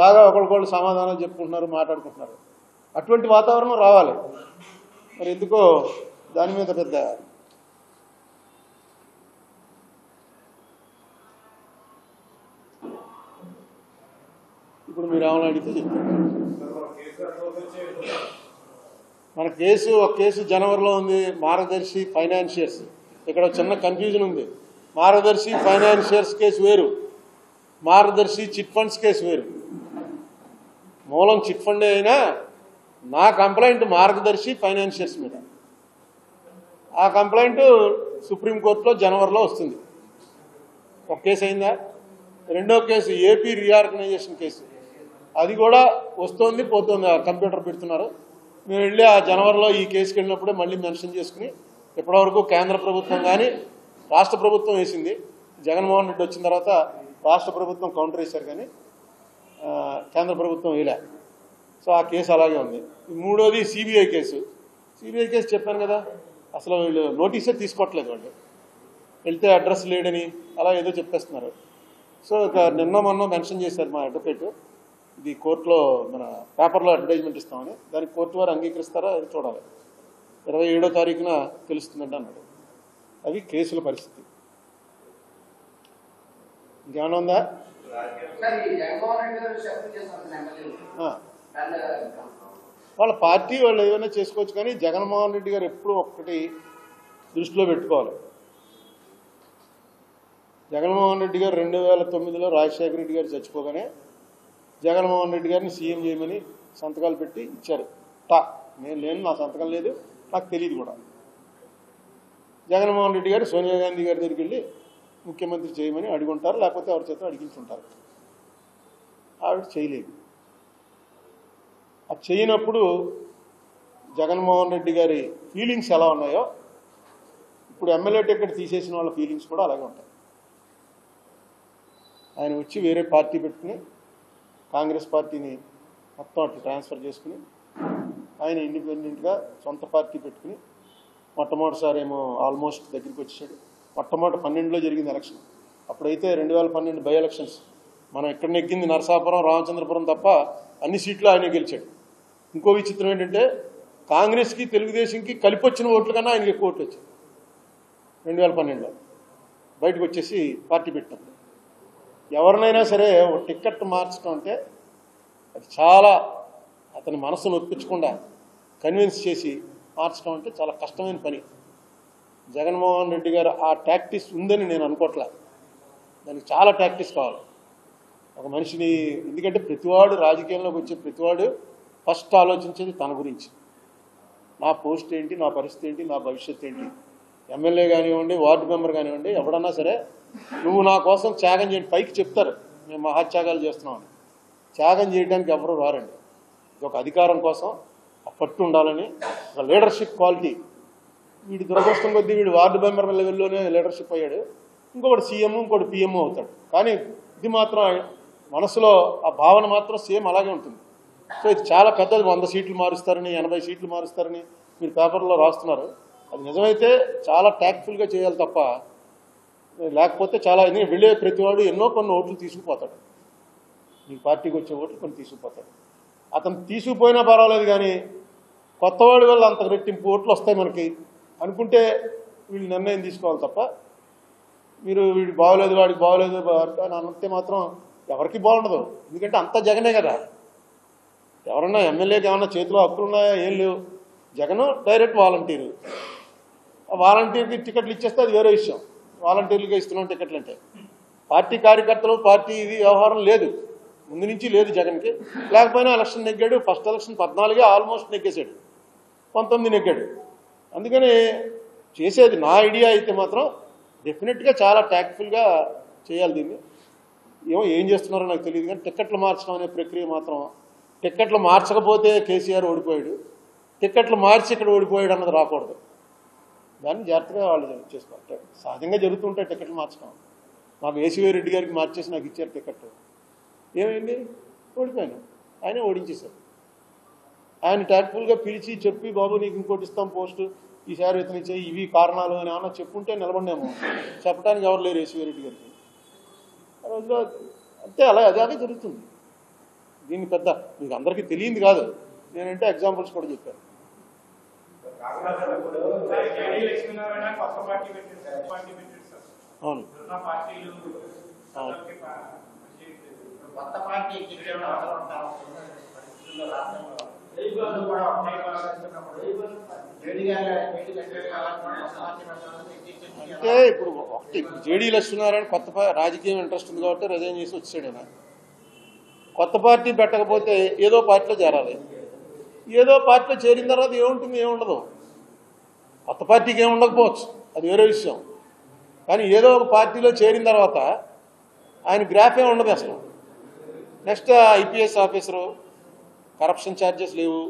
బాగా ఒకరికొకళ్ళు సమాధానాలు చెప్పుకుంటున్నారు, మాట్లాడుకుంటున్నారు. అటువంటి వాతావరణం రావాలి. మరి ఎందుకో దాని మీద పెద్ద ఇప్పుడు మీరు ఏమైనా అడిగితే చెప్తారు. మన ఒక కేసు జనవరిలో ఉంది, మార్గదర్శి ఫైనాన్షియర్స్. ఇక్కడ చిన్న కన్ఫ్యూజన్ ఉంది. మార్గదర్శి ఫైనాన్షియర్స్ కేసు వేరు, మార్గదర్శి చిట్ ఫండ్స్ కేసు వేరు. మూలం చిట్ ఫండ్ అయినా నా కంప్లైంట్ మార్గదర్శి ఫైనాన్షియర్స్ మీద. ఆ కంప్లైంట్ సుప్రీంకోర్టులో జనవరిలో వస్తుంది. ఒక కేసు అయిందా? రెండో కేసు ఏపీ రీఆర్గనైజేషన్ కేసు, అది కూడా వస్తుంది పోతుంది. కంప్యూటర్ పెడుతున్నారు. మేము వెళ్ళి ఆ జనవరిలో ఈ కేసుకి వెళ్ళినప్పుడే మళ్ళీ మెన్షన్ చేసుకుని ఇప్పటివరకు కేంద్ర ప్రభుత్వం కానీ రాష్ట్ర ప్రభుత్వం వేసింది. జగన్మోహన్ రెడ్డి వచ్చిన తర్వాత రాష్ట్ర ప్రభుత్వం కౌంటర్ వేశారు కానీ కేంద్ర ప్రభుత్వం వేయలే. సో ఆ కేసు అలాగే ఉంది. మూడోది సిబిఐ కేసు. సిబిఐ కేసు చెప్పాను కదా, అసలు వీళ్ళు నోటీసే తీసుకోవట్లేదు. వాళ్ళు వెళ్తే అడ్రస్ లేడని అలా ఏదో చెప్పేస్తున్నారు. సో ఇక నిన్న మొన్న మెన్షన్ చేశారు మా అడ్వకేట్, ఇది కోర్టులో మన పేపర్లో అడ్వర్టైజ్మెంట్ ఇస్తామని. దానికి కోర్టు వారు అంగీకరిస్తారా అది చూడాలి. 27వ తారీఖున తెలుస్తుందండి అన్నాడు. అవి కేసుల పరిస్థితి. ఇంకేమైనా ఉందా? వాళ్ళ పార్టీ వాళ్ళు ఏమైనా చేసుకోవచ్చు, కానీ జగన్మోహన్ రెడ్డి గారు ఎప్పుడూ ఒక్కటి దృష్టిలో పెట్టుకోవాలి. జగన్మోహన్ రెడ్డి గారు 2009లో రాజశేఖర రెడ్డి గారు చచ్చిపోగానే జగన్మోహన్ రెడ్డి గారిని సీఎం చేయమని సంతకాలు పెట్టి ఇచ్చారు. నేను లేను, నా సంతకం లేదు, నాకు తెలియదు కూడా. జగన్మోహన్ రెడ్డి గారు సోనియా గాంధీ గారి దగ్గరికి వెళ్ళి ముఖ్యమంత్రి చేయమని అడుగుంటారు, లేకపోతే ఎవరి చేత అడిగించుంటారు. ఆవిడ చేయలేదు. అది చేయనప్పుడు జగన్మోహన్ రెడ్డి గారి ఫీలింగ్స్ ఎలా ఉన్నాయో ఇప్పుడు ఎమ్మెల్యే టికెట్ తీసేసిన వాళ్ళ ఫీలింగ్స్ కూడా అలాగే ఉంటాయి. ఆయన వచ్చి వేరే పార్టీ పెట్టుకుని కాంగ్రెస్ పార్టీని మొత్తం అటు ట్రాన్స్ఫర్ చేసుకుని ఆయన ఇండిపెండెంట్గా సొంత పార్టీ పెట్టుకుని మొట్టమొదటిసారి ఏమో ఆల్మోస్ట్ దగ్గరికి వచ్చాడు. మొట్టమొదటి 12లో జరిగింది ఎలక్షన్. అప్పుడైతే 2012 బై ఎలక్షన్స్ మనం ఎక్కడ నెగ్గింది నరసాపురం, రామచంద్రపురం తప్ప అన్ని సీట్లు ఆయనే గెలిచాడు. ఇంకో విచిత్రం ఏంటంటే కాంగ్రెస్కి తెలుగుదేశంకి కలిపి వచ్చిన ఓట్ల కన్నా ఆయనకి ఎక్కువ ఓట్లు వచ్చాయి 2012లో బయటకు వచ్చేసి పార్టీ పెట్టినప్పుడు. ఎవరినైనా సరే ఒక టికెట్ మార్చడం అంటే అది చాలా అతని మనసును ఒప్పించకుండా కన్విన్స్ చేసి మార్చడం అంటే చాలా కష్టమైన పని. జగన్మోహన్ రెడ్డి గారు ఆ టాక్టిక్స్ ఉందని నేను అనుకోవట్లే. దానికి చాలా టాక్టిక్స్ కావాలి ఒక మనిషిని. ఎందుకంటే ప్రతివాడు రాజకీయంలోకి వచ్చే ప్రతివాడు ఫస్ట్ ఆలోచించేది తన గురించి. నా పోస్ట్ ఏంటి, నా పరిస్థితి ఏంటి, నా భవిష్యత్తు ఏంటి. ఎమ్మెల్యే కానివ్వండి, వార్డు మెంబర్ కానివ్వండి, ఎవడన్నా సరే నువ్వు నా కోసం త్యాగం చేయండి. పైకి చెప్తారు మేము మహాత్యాగాలు చేస్తున్నామని. త్యాగం చేయడానికి ఎవరు రారండి. ఇది ఒక అధికారం కోసం ఆ పట్టు ఉండాలని, ఒక లీడర్షిప్ క్వాలిటీ. వీడి దురదృష్టం కొద్దీ వీడు వార్డు మెంబర్ లెవెల్లోనే లీడర్షిప్ అయ్యాడు, ఇంకొకటి సీఎం, ఇంకోటి పిఎం అవుతాడు. కానీ ఇది మాత్రం మనసులో ఆ భావన మాత్రం సేమ్ అలాగే ఉంటుంది. సో ఇది చాలా పెద్దది. 100 సీట్లు మారుస్తారని, 80 సీట్లు మారుస్తారని మీరు పేపర్లో రాస్తున్నారు. అది నిజమైతే చాలా ట్యాక్ట్ఫుల్గా చేయాలి తప్ప, లేకపోతే చాలా వెళ్ళే ప్రతివాడు ఎన్నో కొన్ని ఓట్లు తీసుకుపోతాడు. మీ పార్టీకి వచ్చే ఓట్లు కొన్ని తీసుకుపోతాడు. అతను తీసుకుపోయినా పర్వాలేదు, కానీ కొత్తవాడి వల్ల అంత రెట్టింపు ఓట్లు వస్తాయి మనకి అనుకుంటే వీళ్ళు నిర్ణయం తీసుకోవాలి తప్ప, మీరు వీడికి బాగోలేదు వాడికి బాగోలేదు అని అనంతే మాత్రం ఎవరికి బాగుండదు. ఎందుకంటే అంత జగనే కదా. ఎవరన్నా ఎమ్మెల్యేకి ఏమన్నా చేతిలో హక్కులు ఉన్నాయా? ఏం లేవు. Jagan direct volunteer. ఆ వాలంటీర్కి టికెట్లు ఇచ్చేస్తే అది వేరే విషయం. వాలంటీర్లుగా ఇస్తున్నాం టికెట్లు అంటే. పార్టీ కార్యకర్తలు, పార్టీ ఇది వ్యవహారం లేదు, ముందు నుంచి లేదు జగన్కి. లేకపోయినా ఎలక్షన్ నెగ్గాడు. ఫస్ట్ ఎలక్షన్ 14 ఆల్మోస్ట్ నెగ్గేశాడు, 19 నెగ్గాడు. అందుకని చేసేది నా ఐడియా అయితే మాత్రం డెఫినెట్గా చాలా ట్యాక్ట్ఫుల్గా చేయాలి దీన్ని. ఏం చేస్తున్నారో నాకు తెలియదు, కానీ టికెట్లు మార్చడం అనే ప్రక్రియ మాత్రం, టికెట్లు మార్చకపోతే కేసీఆర్ ఓడిపోయాడు, టికెట్లు మార్చి ఇక్కడ ఓడిపోయాడు అన్నది రాకూడదు. దాన్ని జాగ్రత్తగా వాళ్ళు చేసుకోవాలి. సహజంగా జరుగుతుంటాయి టికెట్లు మార్చడం. మాకు ఏసీవై రెడ్డి గారికి మార్చేసి నాకు ఇచ్చారు టికెట్. ఏమైంది? ఓడిపోయాను. ఆయనే ఓడించేశారు. ఆయన ట్యాక్ట్ఫుల్గా పిలిచి చెప్పి, బాబు నీకు ఇంకోటి ఇస్తాం పోస్టు, ఈసారి ఇతను ఇచ్చే ఇవి కారణాలు అని ఏమన్నా చెప్పుంటే నిలబడినాము. చెప్పడానికి ఎవరు లేరు ఏసీవై రెడ్డి గారికి ఆ రోజులో. అంతే, అదే జరుగుతుంది. దీన్ని పెద్ద మీకు అందరికీ తెలియంది కాదు, నేనంటే ఎగ్జాంపుల్స్ కూడా చెప్పాను. అవును, అంటే ఇప్పుడు ఒకటి జేడీ లక్ష్మీనారాయణ కొత్త రాజకీయం ఇంట్రెస్ట్ ఉంది కాబట్టి రిజైన్ చేసి వచ్చాడు ఆయన. కొత్త పార్టీ పెట్టకపోతే ఏదో పార్టీలో చేరాలి. ఏదో పార్టీలో చేరిన తర్వాత ఏముంటుంది, ఏముండదు. కొత్త పార్టీకి ఏమి ఉండకపోవచ్చు, అది వేరే విషయం. కానీ ఏదో ఒక పార్టీలో చేరిన తర్వాత ఆయన గ్రాఫే ఉండదు అసలు. Next IPS officer, corruption charges లేవు,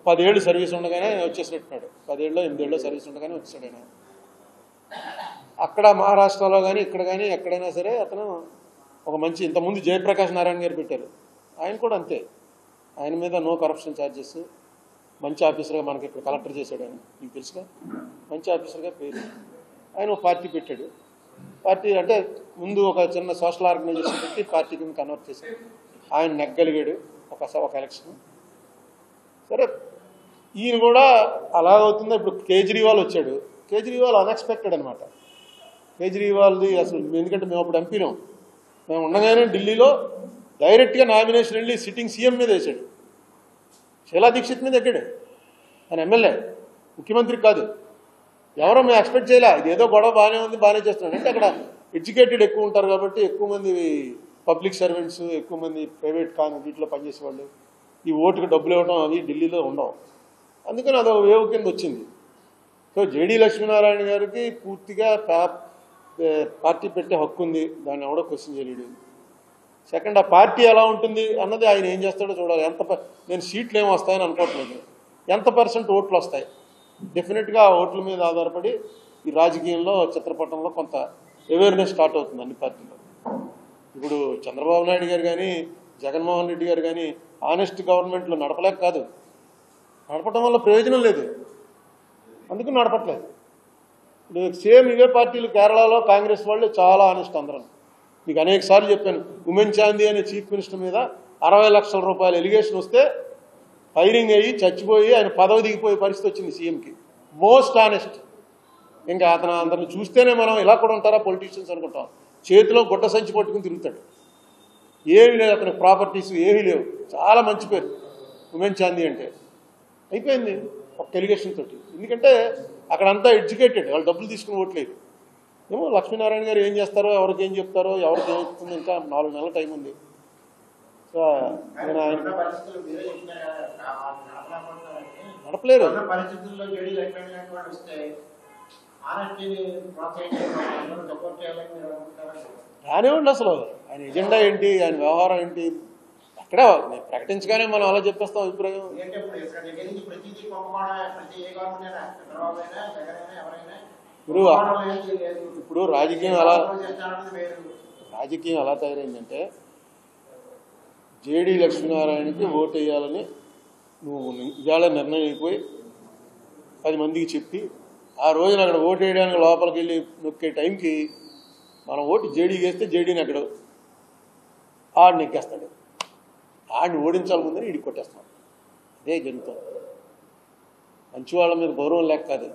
10 ఏళ్ళు సర్వీస్ ఉండగానే వచ్చేసినట్టున్నాడు. 10 ఏళ్ళలో 8 ఏళ్ళలో సర్వీస్ ఉండగానే వచ్చాడు ఆయన. అక్కడ మహారాష్ట్రలో కానీ ఇక్కడ కానీ ఎక్కడైనా సరే అతను ఒక మంచి, ఇంతకుముందు జయప్రకాష్ నారాయణ గారు పెట్టారు, ఆయన కూడా అంతే. ఆయన మీద నో కరప్షన్ ఛార్జెస్, మంచి ఆఫీసర్గా మనకి ఇక్కడ కలెక్టర్ చేశాడు ఆయన, మీకు తెలుసుగా, మంచి ఆఫీసర్గా పేరు. ఆయన ఒక పార్టీ పెట్టాడు. పార్టీ అంటే ముందు ఒక చిన్న సోషల్ ఆర్గనైజేషన్ పెట్టి పార్టీ కింద కన్వర్ట్ చేశాడు. ఆయన నెగ్గలిగాడు ఒక ఎలక్షన్. సరే, ఈయన కూడా అలాగవుతుందో. ఇప్పుడు కేజ్రీవాల్ వచ్చాడు. కేజ్రీవాల్ అన్ఎక్స్పెక్టెడ్ అనమాట. కేజ్రీవాల్ది అసలు, ఎందుకంటే మేము అప్పుడు ఎంపీనాం, మేము ఉండగానే ఢిల్లీలో డైరెక్ట్గా నామినేషన్ వెళ్ళి సిట్టింగ్ సీఎం మీద వేసాడు. శీలా దీక్షిత్ మీద ఎక్కాడు ఆయన, ఎమ్మెల్యే, ముఖ్యమంత్రి కాదు. ఎవరో మేము ఎక్స్పెక్ట్ చేయలే. ఇది ఏదో గొడవ బాగానే ఉంది, బాగానే చేస్తున్నాడు. అంటే అక్కడ ఎడ్యుకేటెడ్ ఎక్కువ ఉంటారు కాబట్టి ఎక్కువ మంది పబ్లిక్ సర్వెంట్స్, ఎక్కువ మంది ప్రైవేట్ వీటిలో పనిచేసేవాళ్ళు, ఈ ఓటుకు డబ్బులు ఇవ్వడం అవి ఢిల్లీలో ఉండవు. అందుకని అదొక వేవ్ కింద వచ్చింది. సో జేడీ లక్ష్మీనారాయణ గారికి పూర్తిగా పార్టీ పెట్టే హక్కు ఉంది, దాన్ని ఎవడో క్వశ్చన్ చేయలేడు. సెకండ్, ఆ పార్టీ ఎలా ఉంటుంది అన్నది ఆయన ఏం చేస్తాడో చూడాలి. నేను సీట్లు ఏమి వస్తాయని అనుకోవట్లేదు, ఎంత % ఓట్లు వస్తాయి. డెఫినెట్గా ఆ ఓట్ల మీద ఆధారపడి ఈ రాజకీయంలో, చిత్రపటంలో కొంత అవేర్నెస్ స్టార్ట్ అవుతుంది అన్ని పార్టీలో. ఇప్పుడు చంద్రబాబు నాయుడు గారు కానీ జగన్మోహన్ రెడ్డి గారు కానీ ఆనెస్ట్ గవర్నమెంట్లో నడపలేక కాదు, నడపడం వల్ల ప్రయోజనం లేదు, అందుకు నడపట్లేదు. ఇప్పుడు సేమ్ ఇవే పార్టీలు కేరళలో కాంగ్రెస్ వాళ్ళు చాలా ఆనెస్ట్ అందరం. మీకు అనేక సార్లు చెప్పాను, ఉమెన్ చాందీ అనే చీఫ్ మినిస్టర్ మీద 60 లక్షల రూపాయల ఎలిగేషన్ వస్తే ఫైరింగ్ అయ్యి చచ్చిపోయి ఆయన పదవి దిగిపోయే పరిస్థితి వచ్చింది సీఎంకి. Most honest. ఇంకా అందరిని చూస్తేనే మనం ఇలా కూడా ఉంటారా పొలిటీషియన్స్ అనుకుంటాం. చేతిలో గుడ్డ సంచి పట్టుకుని తిరుగుతాడు, ఏమీ లేదు అతనికి, ప్రాపర్టీస్ ఏమీ లేవు. చాలా మంచి పేరు ఉమెన్ చాందీ అంటే. అయిపోయింది ఒక ఎలిగేషన్ తోటి. ఎందుకంటే అక్కడంతా ఎడ్యుకేటెడ్, వాళ్ళు డబ్బులు తీసుకుని ఓట్లేదు. ఏమో లక్ష్మీనారాయణ గారు ఏం చేస్తారో, ఎవరికి ఏం చెప్తారో, ఎవరికి ఏం చెప్తుందో, ఇంకా 4 నెలల టైం ఉంది. సో నేను ఆయన నడపలేరు. రానివ్వండి, అసలు ఆయన ఎజెండా ఏంటి, ఆయన వ్యవహారం ఏంటి, అక్కడ ప్రకటించగానే మనం అలా చెప్పేస్తాం అభిప్రాయం. ఇప్పుడు రాజకీయం ఎలా తయారైందంటే, జేడీ లక్ష్మీనారాయణకి ఓటు వేయాలని నువ్వు ఇవాళ నిర్ణయం అయిపోయి 10 మందికి చెప్పి, ఆ రోజున అక్కడ ఓటు వేయడానికి లోపలికి వెళ్ళి నొక్కే టైంకి మనం ఓటు జేడీకి వేస్తే జేడీని అక్కడ ఆడిని ఎక్కేస్తాడు. ఆడిని ఓడించాలి ముందని ఇడికి కొట్టేస్తాం. అదే జరుగుతుంది. మంచివాళ్ళ మీద గౌరవం లేక కాదు,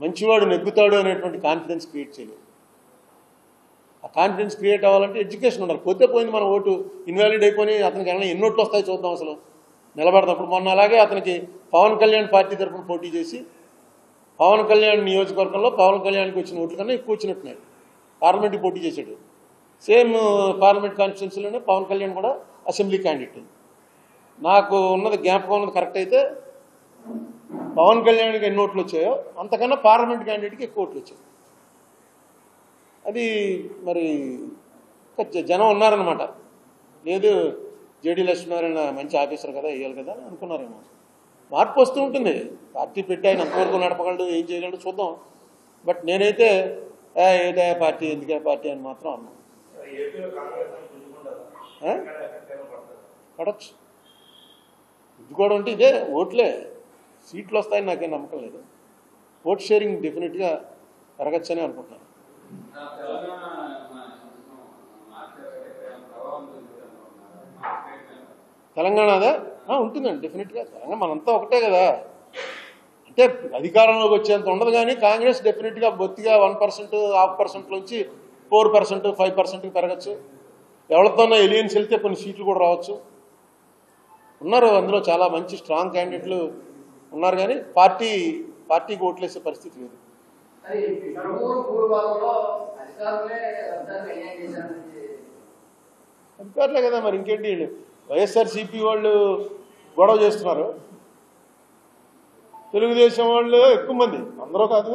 మంచివాడు నెగ్గుతాడు అనేటువంటి కాన్ఫిడెన్స్ క్రియేట్ చేయలేదు. ఆ కాన్ఫిడెన్స్ క్రియేట్ అవ్వాలంటే ఎడ్యుకేషన్ ఉండాలి. పోతే పోయింది, మన ఓటు ఇన్వాలిడ్ అయిపోయి అతనికి ఎన్ని ఓట్లు వస్తాయి చూద్దాం అసలు నిలబడతాం. మొన్న అలాగే అతనికి పవన్ కళ్యాణ్ పార్టీ తరఫున పోటీ చేసి పవన్ కళ్యాణ్ నియోజకవర్గంలో పవన్ కళ్యాణ్కి వచ్చిన ఓట్ల కన్నా ఎక్కువ వచ్చినట్టున్నాయి. పార్లమెంట్కి పోటీ చేశాడు. సేమ్ పార్లమెంట్ కాన్స్టిట్యున్సీలోనే పవన్ కళ్యాణ్ కూడా అసెంబ్లీ క్యాండిడేట్. నాకు ఉన్నది జ్ఞాపకం ఉన్నది కరెక్ట్ అయితే పవన్ కళ్యాణ్కి ఎన్ని ఓట్లు వచ్చాయో అంతకన్నా పార్లమెంట్ క్యాండిడేట్కి ఎక్కువ ఓట్లు వచ్చాయి. అది మరి జనం ఉన్నారనమాట. లేదు జేడీ లక్ష్మీనారాయణ మంచి ఆఫీసర్ కదా, వేయాలి కదా అని అనుకున్నారేమో. మార్పు వస్తూ ఉంటుంది. పార్టీ పెట్టి ఆయన అంతవరకు నడపగలడు, ఏం చేయగలడు చూద్దాం. బట్ నేనైతే ఏదే పార్టీ, ఎందుకే పార్టీ అని మాత్రం అన్నాను. పడచ్చు, గుద్దుకోవడం అంటే ఇదే, ఓట్లే, సీట్లు వస్తాయని నాకేం నమ్మకం లేదు. ఓట్ షేరింగ్ డెఫినెట్గా పెరగచ్చని అనుకుంటున్నాను. తెలంగాణ అదే ఉంటుందండి డెఫినెట్గా. తెలంగాణ మనంతా ఒకటే కదా. అంటే అధికారంలోకి వచ్చేంత ఉండదు, కానీ కాంగ్రెస్ డెఫినెట్గా బొత్తిగా 1%, 0.5% నుంచి 4%, 5%కి పెరగచ్చు. ఎవరితోనో ఎలియన్స్ వెళ్తే కొన్ని సీట్లు కూడా రావచ్చు. ఉన్నారు అందులో చాలా మంచి స్ట్రాంగ్ క్యాండిడేట్లు ఉన్నారు, కానీ పార్టీకి ఓట్లేసే పరిస్థితి లేదు. అధికారులే కదా మరి, ఇంకేంటి వీళ్ళు వైఎస్ఆర్సీపీ వాళ్ళు గొడవ చేస్తున్నారు, తెలుగుదేశం వాళ్ళు ఎక్కువ మంది, అందరూ కాదు,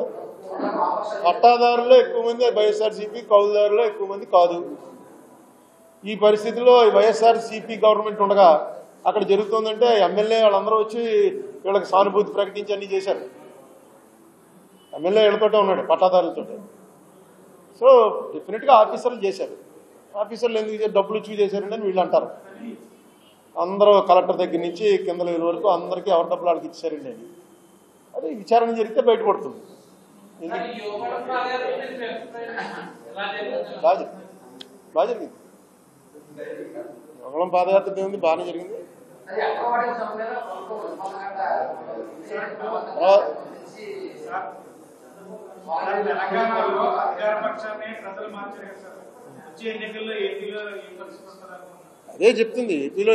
పట్టాదారులు ఎక్కువ మంది వైఎస్ఆర్సీపీ, కౌలుదారులు ఎక్కువ మంది కాదు. ఈ పరిస్థితిలో వైఎస్ఆర్సీపీ గవర్నమెంట్ ఉండగా అక్కడ జరుగుతుందంటే ఎమ్మెల్యే వాళ్ళందరూ వచ్చి వీళ్ళకి సానుభూతి ప్రకటించి అన్ని చేశారు. ఎమ్మెల్యే వీళ్ళతోటే ఉన్నాడు, పట్టాదారులతో. సో డెఫినెట్గా ఆఫీసర్లు చేశారు. ఆఫీసర్లు ఎందుకు డబ్బులు ఇచ్చి చేశారండి అని వీళ్ళు అంటారు. అందరూ కలెక్టర్ దగ్గర నుంచి కింద లెవెల్ వరకు అందరికీ ఎవరి డబ్బులు వాళ్ళకి ఇచ్చారండి అని. అదే విచారణ జరిగితే బయటపడుతుంది. బాగా జరిగింది. యోగళం పాదయాత్ర ఏముంది, బాగానే జరిగింది. అదే చెప్తుంది, ఏపీలో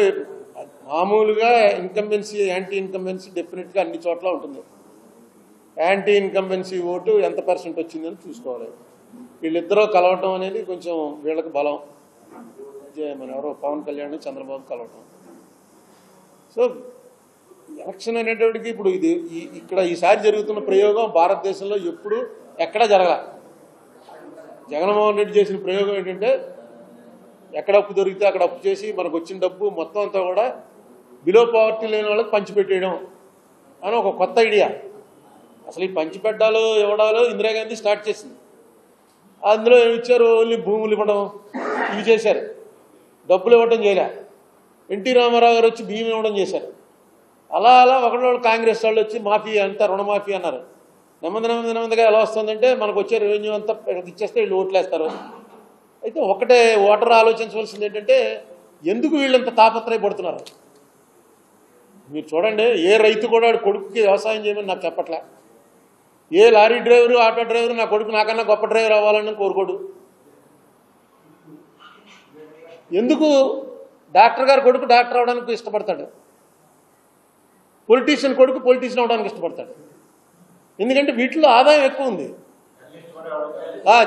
మామూలుగా ఇన్కంబెన్సీ, యాంటీ ఇన్కంబెన్సీ డెఫినెట్గా అన్ని చోట్ల ఉంటుంది. యాంటీ ఇన్కంబెన్సీ ఓటు ఎంత % వచ్చిందని చూసుకోవాలి. వీళ్ళిద్దరూ కలవటం అనేది కొంచెం వీళ్ళకి బలం. మన ఎవరో పవన్ కళ్యాణ్ చంద్రబాబు కలవటం. సో ఎలక్షన్ అనేటప్పటికి ఇప్పుడు ఇది ఇక్కడ ఈసారి జరుగుతున్న ప్రయోగం భారతదేశంలో ఎప్పుడు ఎక్కడా జరగల. జగన్మోహన్ రెడ్డి చేసిన ప్రయోగం ఏంటంటే ఎక్కడ అప్పు దొరికితే అక్కడ అప్పు చేసి మనకు వచ్చిన డబ్బు మొత్తం అంతా కూడా బిలో పవర్టీ లేని వాళ్ళకి పంచిపెట్టేయడం అని ఒక కొత్త ఐడియా. అసలు ఈ పంచిపెట్టాలు ఇవ్వడాలు ఇందిరాగాంధీ స్టార్ట్ చేసింది. అందులో ఏమి ఇచ్చారు, ఓన్లీ భూములు ఇవ్వడం ఇవి చేశారు, డబ్బులు ఇవ్వడం చేయలే. ఎన్టీ రామారావు గారు వచ్చి బియ్యం ఇవ్వడం చేశారు. అలా అలా ఒకళ్ళు కాంగ్రెస్ వాళ్ళు వచ్చి మాఫీ అంతా రుణమాఫీ అన్నారు. నెమ్మదిగా ఎలా వస్తుందంటే మనకు వచ్చే రెవెన్యూ అంతా ఇచ్చేస్తే వీళ్ళు ఓట్లేస్తారు. అయితే ఒకటే ఓటర్ ఆలోచించవలసింది ఏంటంటే ఎందుకు వీళ్ళంత తాపత్రయపడుతున్నారు. మీరు చూడండి, ఏ రైతు కూడా కొడుకుకి వ్యవసాయం చేయమని నాకు చెప్పట్లే. ఏ లారీ డ్రైవరు, ఆటో డ్రైవరు నా కొడుకు నాకన్నా గొప్ప డ్రైవర్ అవ్వాలని కోరుకోడు. ఎందుకు డాక్టర్ గారు కొడుకు డాక్టర్ అవడానికి ఇష్టపడతాడు, పొలిటీషియన్ కొడుకు పొలిటీషియన్ అవడానికి ఇష్టపడతాడు. ఎందుకంటే వీటిలో ఆదాయం ఎక్కువ ఉంది.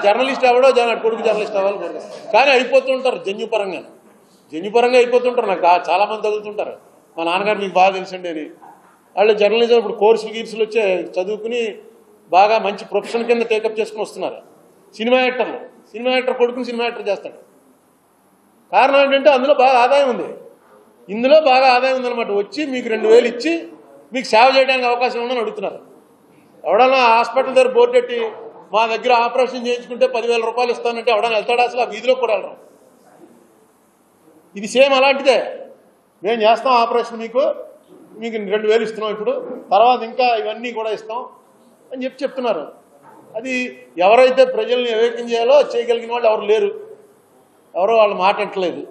జర్నలిస్ట్ ఎవడో కొడుకు జర్నలిస్ట్ అవ్వాలి కోరుకు, కానీ అయిపోతుంటారు జన్యుపరంగా అయిపోతుంటారు. నాకు చాలామంది తగులుతుంటారు. మా నాన్నగారు మీకు బాగా తెలుసండి అని. వాళ్ళు జర్నలిజం ఇప్పుడు కోర్సులు వచ్చే చదువుకుని బాగా మంచి ప్రొఫెషన్ కింద టేకప్ చేసుకుని వస్తున్నారు. సినిమా యాక్టర్ కొడుకుని సినిమా యాక్టర్ చేస్తాడు. కారణం ఏంటంటే అందులో బాగా ఆదాయం ఉంది. ఇందులో బాగా ఆదాయం ఉందన్నమాట. వచ్చి మీకు 2000 ఇచ్చి మీకు సేవ చేయడానికి అవకాశం ఉందని అడుగుతున్నారు. ఎవడన్నా హాస్పిటల్ దగ్గర బోర్డు పెట్టి మా దగ్గర ఆపరేషన్ చేయించుకుంటే 10,000 రూపాయలు ఇస్తానంటే ఎవడన్నా వెళ్తాడా? అసలు ఆ వీధిలో కూడా వెళ్ళరు. ఇది సేమ్ అలాంటిదే. మేము చేస్తాం ఆపరేషన్, మీకు 2000 ఇస్తున్నాం, ఇప్పుడు తర్వాత ఇంకా ఇవన్నీ కూడా ఇస్తాం అని చెప్తున్నారు. అది ఎవరైతే ప్రజల్ని వివేకం చేయాలో చేయగలిగిన వాళ్ళు ఎవరు లేరు. ఎవరో వాళ్ళు మాట అంటలేదు.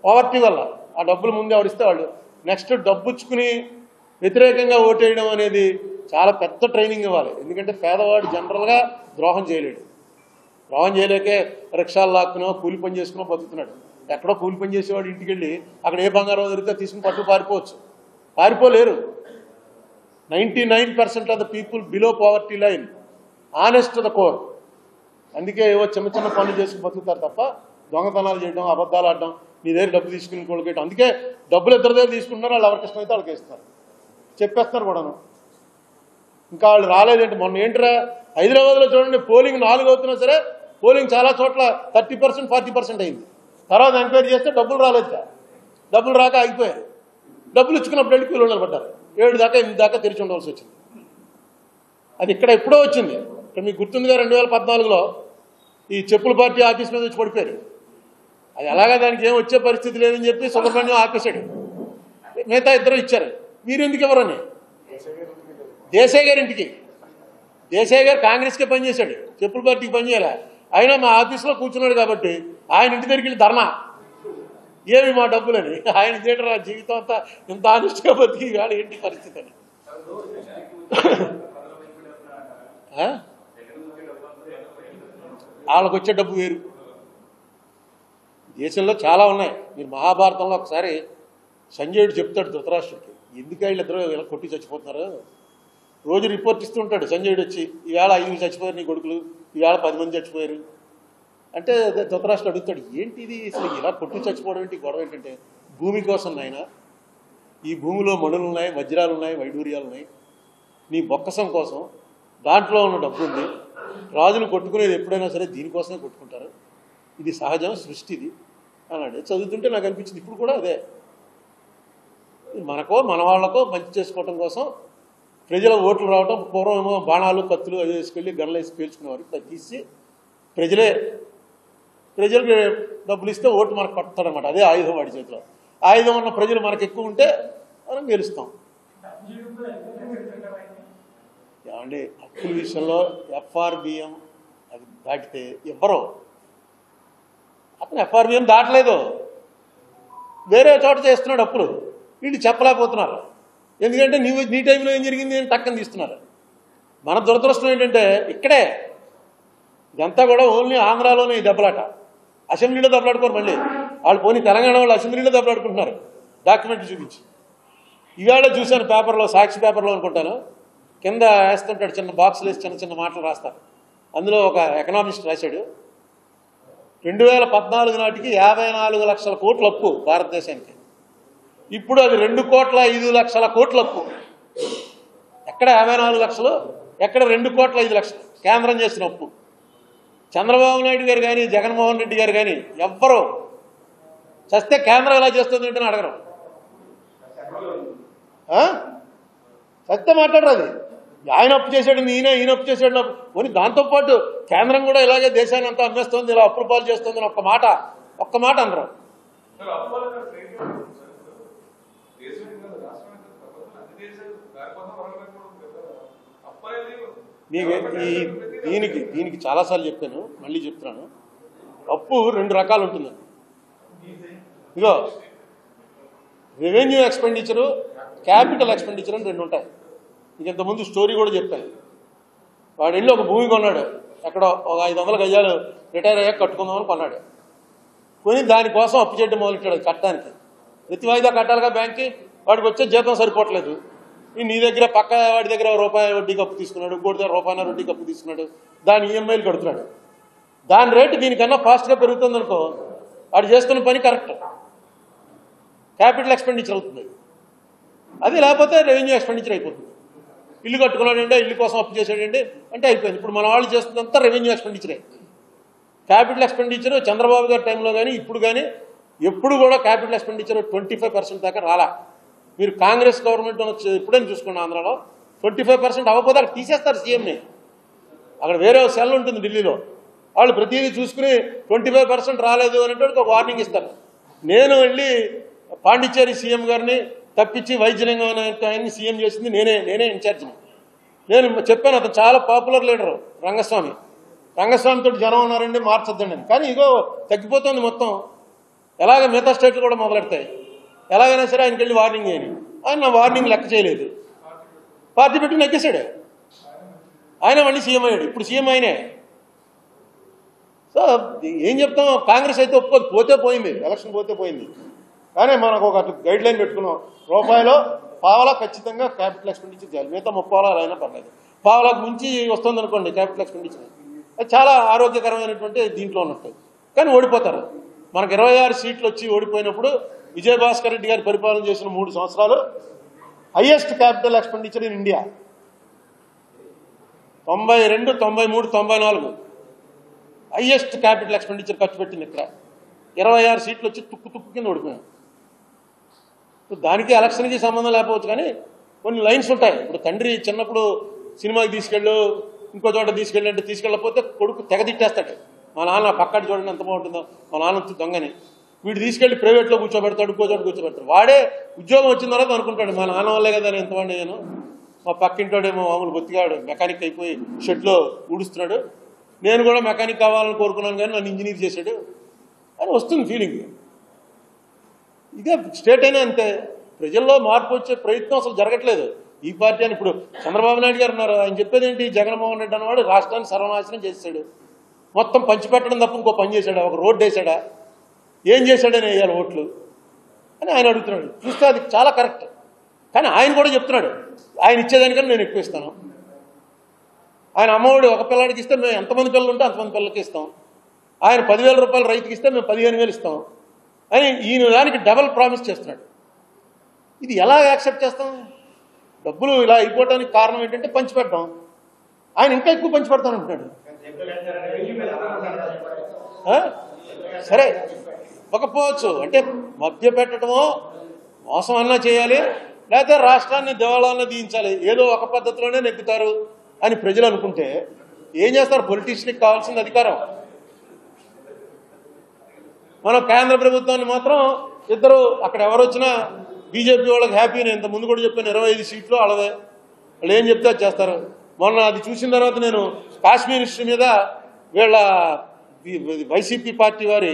పవర్టీ వల్ల ఆ డబ్బులు ముందు ఎవరిస్తే వాళ్ళు నెక్స్ట్ డబ్బు ఇచ్చుకుని వ్యతిరేకంగా ఓటేయడం అనేది చాలా పెద్ద ట్రైనింగ్ ఇవ్వాలి. ఎందుకంటే పేదవాడు జనరల్గా ద్రోహం చేయలేకే రిక్షాలు లాక్కునో కూలి పని చేసుకునో బతుకుతున్నాడు. ఎక్కడో కూలి పని చేసేవాడు ఇంటికి వెళ్ళి అక్కడ ఏ బంగారం దొరికితే తీసుకుని పారిపోవచ్చు. పారిపోలేరు. 99% of the people below poverty line, honest the core. అందుకే ఏవో చిన్న పనులు చేసుకుని బతుకుతారు తప్ప దొంగతనాలు చేయడం, అబద్ధాలు ఆడడం, నీ దగ్గర డబ్బు తీసుకుని కొడుకేయడం. అందుకే డబ్బులు ఇద్దరి దగ్గర తీసుకుంటున్నారు. వాళ్ళు ఎవరికి ఇష్టమైతే వాళ్ళకి ఇస్తారు, చెప్పేస్తున్నారు కూడాను. ఇంకా వాళ్ళు రాలేదంటే మొన్న ఏంట్రా హైదరాబాద్లో చూడండి, పోలింగ్ 4 అవుతున్నా సరే పోలింగ్ చాలా చోట్ల 30%, 40% అయింది. తర్వాత ఎంక్వైరీ చేస్తే డబ్బులు రాలేదు. డబ్బులు రాక ఆగిపోయారు. డబ్బులు ఇచ్చుకున్నప్పుడు వెళ్ళి కూలీలు పడ్డారు. 7 దాకా 8 దాకా తెరిచి ఉండవలసి వచ్చింది. అది ఇక్కడ ఎప్పుడో వచ్చింది. ఇక్కడ మీకు గుర్తుందిగా 2014లో ఈ చెప్పుల పార్టీ ఆఫీస్ మీద వచ్చి పడిపోయారు. అది అలాగా దానికి ఏం వచ్చే పరిస్థితి లేదని చెప్పి సుబ్రహ్మణ్యం ఆపేశాడు. మిగతా ఇద్దరు ఇచ్చారు. మీరు ఎందుకు ఎవరని దేశాయ్ గారు కాంగ్రెస్కే పనిచేశాడు, చెప్పుల పార్టీకి పనిచేయాలి. ఆయన మా ఆఫీస్లో కూర్చున్నాడు కాబట్టి ఆయన ఇంటి దగ్గరికి వెళ్ళి ధర్నా, ఏమి మా డబ్బులని. ఆయన చేయడం జీవితం అంతా ఇంత ఆనెస్ట్గా బతికి వాడు ఏంటి పరిస్థితి అని. వాళ్ళకు వచ్చే డబ్బు వేరు. దేశంలో చాలా ఉన్నాయి. మీరు మహాభారతంలో ఒకసారి సంజయుడు చెప్తాడు ధృతరాష్ట్రుడికి, ఎందుకు వీళ్ళిద్దరూ ఇలా కొట్టి చచ్చిపోతున్నారు, రోజు రిపోర్ట్ ఇస్తూ ఉంటాడు సంజయుడు వచ్చి, ఈవేళ 5 చచ్చిపోయారు నీ కొడుకులు, ఈవేళ 10 మంది చచ్చిపోయారు అంటే ధృతరాష్ట్రుడు అడుగుతాడు, ఏంటిది అసలు ఇలా కొట్టు చచ్చిపోవడం ఏంటి, గొడవ ఏంటంటే భూమి కోసం నాయన, ఈ భూమిలో మణులు ఉన్నాయి, వజ్రాలు ఉన్నాయి, వైడూర్యాలు ఉన్నాయి, నీ బొక్కసం కోసం దాంట్లో ఉన్న డబ్బు ఉంది, రాజులు కొట్టుకునేది ఎప్పుడైనా సరే దీనికోసమే కొట్టుకుంటారు, ఇది సహజం, సృష్టిది అన్నాడు. చదువుతుంటే నాకు అనిపించింది ఇప్పుడు కూడా అదే, మనకో మన వాళ్ళకో మంచి చేసుకోవటం కోసం ప్రజల ఓట్లు రావటం. పూర్వం ఏమో బాణాలు కత్తులు అవి వేసుకెళ్ళి గన్లు వేసి పేల్చుకునేవారు, తీసి ప్రజలకు డబ్బులు ఇస్తే ఓటు మనకు కొడతాడనమాట. అదే ఆయుధం వాడి చేతిలో. ఆయుధం ఉన్న ప్రజలు మనకు ఎక్కువ ఉంటే మనం గెలుస్తాం. ఏమండి అప్పుల విషయంలో ఎఫ్ఆర్బిఎం అది దాటితే ఎవ్వరో, అతను ఎఫ్ఆర్బిఎం దాటలేదు, వేరే చోట చేస్తున్నాడు అప్పులు, వీళ్ళు చెప్పలేకపోతున్నారు. ఎందుకంటే నీ టైంలో ఏం జరిగింది అని టక్కని తీస్తున్నారు. మన దురదృష్టం ఏంటంటే ఇక్కడే ఇదంతా కూడా ఓన్లీ ఆంధ్రాలోనే ఈ దెబ్బలాట, అసెంబ్లీలో దెబ్బలాడుకోరు. మళ్ళీ వాళ్ళు పోనీ తెలంగాణ వాళ్ళు అసెంబ్లీలో దెబ్బలాడుకుంటున్నారు డాక్యుమెంట్ చూపించి. ఇవాళ చూశాను పేపర్లో, సాక్షి పేపర్లో అనుకుంటాను, కింద వేస్తుంటాడు చిన్న బాక్సులు వేసి చిన్న చిన్న మాటలు రాస్తారు. అందులో ఒక ఎకనామిస్ట్ రాశాడు, 2014 నాటికి 54 లక్షల కోట్ల అప్పు భారతదేశానికి, ఇప్పుడు అది 2,05,00,000 కోట్ల అప్పు. ఎక్కడ 54 లక్షలు, ఎక్కడ 2,05,00,000 కేంద్రం చేసిన అప్పు. చంద్రబాబు నాయుడు గారు కానీ జగన్మోహన్ రెడ్డి గారు కానీ ఎవ్వరూ చస్తే కేంద్రం ఎలా చేస్తుంది ఏంటని అడగరు. చస్తే మాట్లాడరు. అది ఆయన అప్పు చేశాడు, ఈయన అప్పు చేశాడు అని. దాంతోపాటు కేంద్రం కూడా ఇలాగే దేశాన్ని అంతా అమ్మేస్తుంది, ఇలా అప్పులు పాలు చేస్తుంది అని ఒక్క మాట అనరు. దీనికి చాలాసార్లు చెప్పాను, మళ్ళీ చెప్తున్నాను. అప్పు 2 రకాలు ఉంటుందండి. ఇగో రెవెన్యూ ఎక్స్పెండిచరు, క్యాపిటల్ ఎక్స్పెండిచర్ అని 2 ఉంటాయి. మీకు ఇంతకుముందు స్టోరీ కూడా చెప్పాను. వాడు వెళ్ళి ఒక భూమి కొన్నాడు, ఎక్కడో ఒక 500 గజాలు రిటైర్ అయ్యాక కట్టుకుందామని కొన్నాడు. కొని దానికోసం అప్పు చేయడం మొదలెట్టాడు. కట్టడానికి ప్రతి వాయిదా కట్టాలిగా బ్యాంక్కి. వాడికి వచ్చే జీతం సరిపోవట్లేదు. నీ దగ్గర పక్క వాడి దగ్గర రూపాయి వడ్డీకి అప్పు తీసుకున్నాడు, ఇంకోటి దగ్గర రూపాయల వడ్డీకి అప్పు తీసుకున్నాడు, దాని ఈఎంఐలు కడుతున్నాడు. దాని రేటు దీనికన్నా ఫాస్ట్గా పెరుగుతుంది అనుకో, వాడు చేస్తున్న పని కరెక్ట్, క్యాపిటల్ ఎక్స్పెండిచర్ అవుతుంది. అది లేకపోతే రెవెన్యూ ఎక్స్పెండిచర్ అయిపోతుంది. ఇల్లు కట్టుకున్నాడంటే, ఇల్లు కోసం అప్పు చేసాడండి అంటే అయిపోయింది. ఇప్పుడు మన వాళ్ళు చేస్తున్నంతా రెవెన్యూ ఎక్స్పెండిచరే. క్యాపిటల్ ఎక్స్పెండిచర్ చంద్రబాబు గారి టైంలో కానీ ఇప్పుడు కానీ ఎప్పుడు కూడా క్యాపిటల్ ఎక్స్పెండిచర్ 25% దాకా రాలా. మీరు కాంగ్రెస్ గవర్నమెంట్ ఎప్పుడైనా చూసుకోండి, ఆంధ్రాలో 25% అవ్వకపోతే అక్కడ తీసేస్తారు సీఎంని. అక్కడ వేరే సెల్ ఉంటుంది ఢిల్లీలో, వాళ్ళు ప్రతిదీ చూసుకుని 25% రాలేదు అనేటువంటి ఒక వార్నింగ్ ఇస్తారు. నేను వెళ్ళి పాండిచ్చేరి సీఎం గారిని తప్పించి వైద్యలింగం ఆయన్ని సీఎం చేసింది నేనే ఇన్ఛార్జిని. నేను చెప్పాను, అతను చాలా పాపులర్ లీడరు రంగస్వామితో జనం ఉన్నారండి, మార్చొద్దండి అని. కానీ ఇగో తగ్గిపోతుంది మొత్తం. ఎలాగ మిగతా స్టేట్లు కూడా మొదలెడతాయి. ఎలాగైనా సరే ఆయనకి వెళ్ళి వార్నింగ్ చేయని, ఆయన నా వార్నింగ్ లెక్క చేయలేదు, పార్టీ పెట్టి నెగ్గేశాడు. ఆయన మళ్ళీ సీఎం అయ్యాడు. ఇప్పుడు సీఎం ఆయనే. సో ఏం చెప్తాం, కాంగ్రెస్ అయితే ఒప్పుకోదు, పోతే పోయింది, ఎలక్షన్ పోతే పోయింది. కానీ మనకు ఒక గైడ్ లైన్ పెట్టుకున్నాం, రూపాయలో పావలా ఖచ్చితంగా క్యాపిటల్ ఎక్స్పెండిచర్ చేయాలి. మిగతా 30 అయినా పర్లేదు. పావలాకు మించి వస్తుంది అనుకోండి క్యాపిటల్ ఎక్స్పెండిచర్, అది చాలా ఆరోగ్యకరమైనటువంటి దీంట్లో ఉన్నట్టు. కానీ ఓడిపోతారు. మనకు 26 సీట్లు వచ్చి ఓడిపోయినప్పుడు విజయభాస్కర్ రెడ్డి గారి పరిపాలన చేసిన 3 సంవత్సరాలు highest capital expenditure in India. 92, 93, 94 highest capital expenditure ఖర్చు పెట్టింది. ఇక్కడ 26 సీట్లు వచ్చి తుక్కు కింద ఓడిపోయాం. దానికి ఎలక్షన్కి సంబంధం లేకపోవచ్చు, కానీ కొన్ని లైన్స్ ఉంటాయి. ఇప్పుడు తండ్రి చిన్నప్పుడు సినిమాకి తీసుకెళ్ళు, ఇంకో చోట తీసుకెళ్ళి అంటే తీసుకెళ్ళకపోతే కొడుకు తెగ తిట్టేస్తాడు. మా నాన్న పక్కన చూడండి ఎంత బాగుంటుందో, మా నాన్న దొంగని. వీడు తీసుకెళ్ళి ప్రైవేట్లో కూర్చోబెడతాడు, ఇంకో చోట కూర్చోబెడతాడు. వాడే ఉద్యోగం వచ్చిన తర్వాత అనుకుంటాడు, మా నాన్న వల్లే కదా నేను ఎంతమంది అయ్యాను. మా పక్కింటోడేమో మామూలు బొత్తిగాడు మెకానిక్ అయిపోయి షెడ్లో ఊడుస్తున్నాడు, నేను కూడా మెకానిక్ కావాలని కోరుకున్నాను కానీ నన్ను ఇంజనీర్ చేశాడు అని వస్తుంది ఫీలింగ్. ఇదే స్టేట్ అయినా అంతే. ప్రజల్లో మార్పు వచ్చే ప్రయత్నం అసలు జరగట్లేదు. ఈ పార్టీ అని ఇప్పుడు చంద్రబాబు నాయుడు గారు ఉన్నారు, ఆయన చెప్పేది ఏంటి, జగన్మోహన్ రెడ్డి అన్నవాడు రాష్ట్రాన్ని సర్వనాశనం చేశాడు, మొత్తం పంచిపెట్టడం తప్ప ఇంకో పని చేశాడా, ఒక రోడ్డు వేసాడా, ఏం చేశాడని వేయాలి ఓట్లు అని ఆయన అడుగుతున్నాడు. చూస్తే అది చాలా కరెక్ట్. కానీ ఆయన కూడా చెప్తున్నాడు ఆయన ఇచ్చేదానికన్నా నేను ఎక్కువ ఇస్తాను. ఆయన అమ్మఒడి ఒక పిల్లాడికి ఇస్తే మేము ఎంతమంది పిల్లలు ఉంటే అంతమంది పిల్లలకి ఇస్తాం. ఆయన 10,000 రూపాయలు రైతుకి ఇస్తే మేము 15,000 ఇస్తాం అని ఈయన దానికి డబల్ ప్రామిస్ చేస్తున్నాడు. ఇది ఎలా యాక్సెప్ట్ చేస్తాం? డబ్బులు ఇలా అయిపోవడానికి కారణం ఏంటంటే పంచిపెడతాం. ఆయన ఇంకా ఎక్కువ పంచిపెడతానంటున్నాడు. సరే ఇవ్వకపోవచ్చు అంటే మధ్య పెట్టడమో మోసం అన్నా చేయాలి, లేకపోతే రాష్ట్రాన్ని దివాళాన్ని దించాలి, ఏదో ఒక పద్ధతిలోనే నెగ్గుతారు అని ప్రజలు అనుకుంటే ఏం చేస్తారు? పొలిటీషియన్కి కావాల్సిన అధికారం. మన కేంద్ర ప్రభుత్వాన్ని మాత్రం ఇద్దరు అక్కడ ఎవరు వచ్చినా బీజేపీ వాళ్ళకి హ్యాపీ. నేను ఇంత ముందు కూడా చెప్పాను 25 సీట్లు వాళ్ళదే, వాళ్ళు ఏం చెప్తే అది చేస్తారు. మొన్న అది చూసిన తర్వాత నేను కాశ్మీర్ ఇష్యూ మీద వీళ్ళ వైసీపీ పార్టీ వారి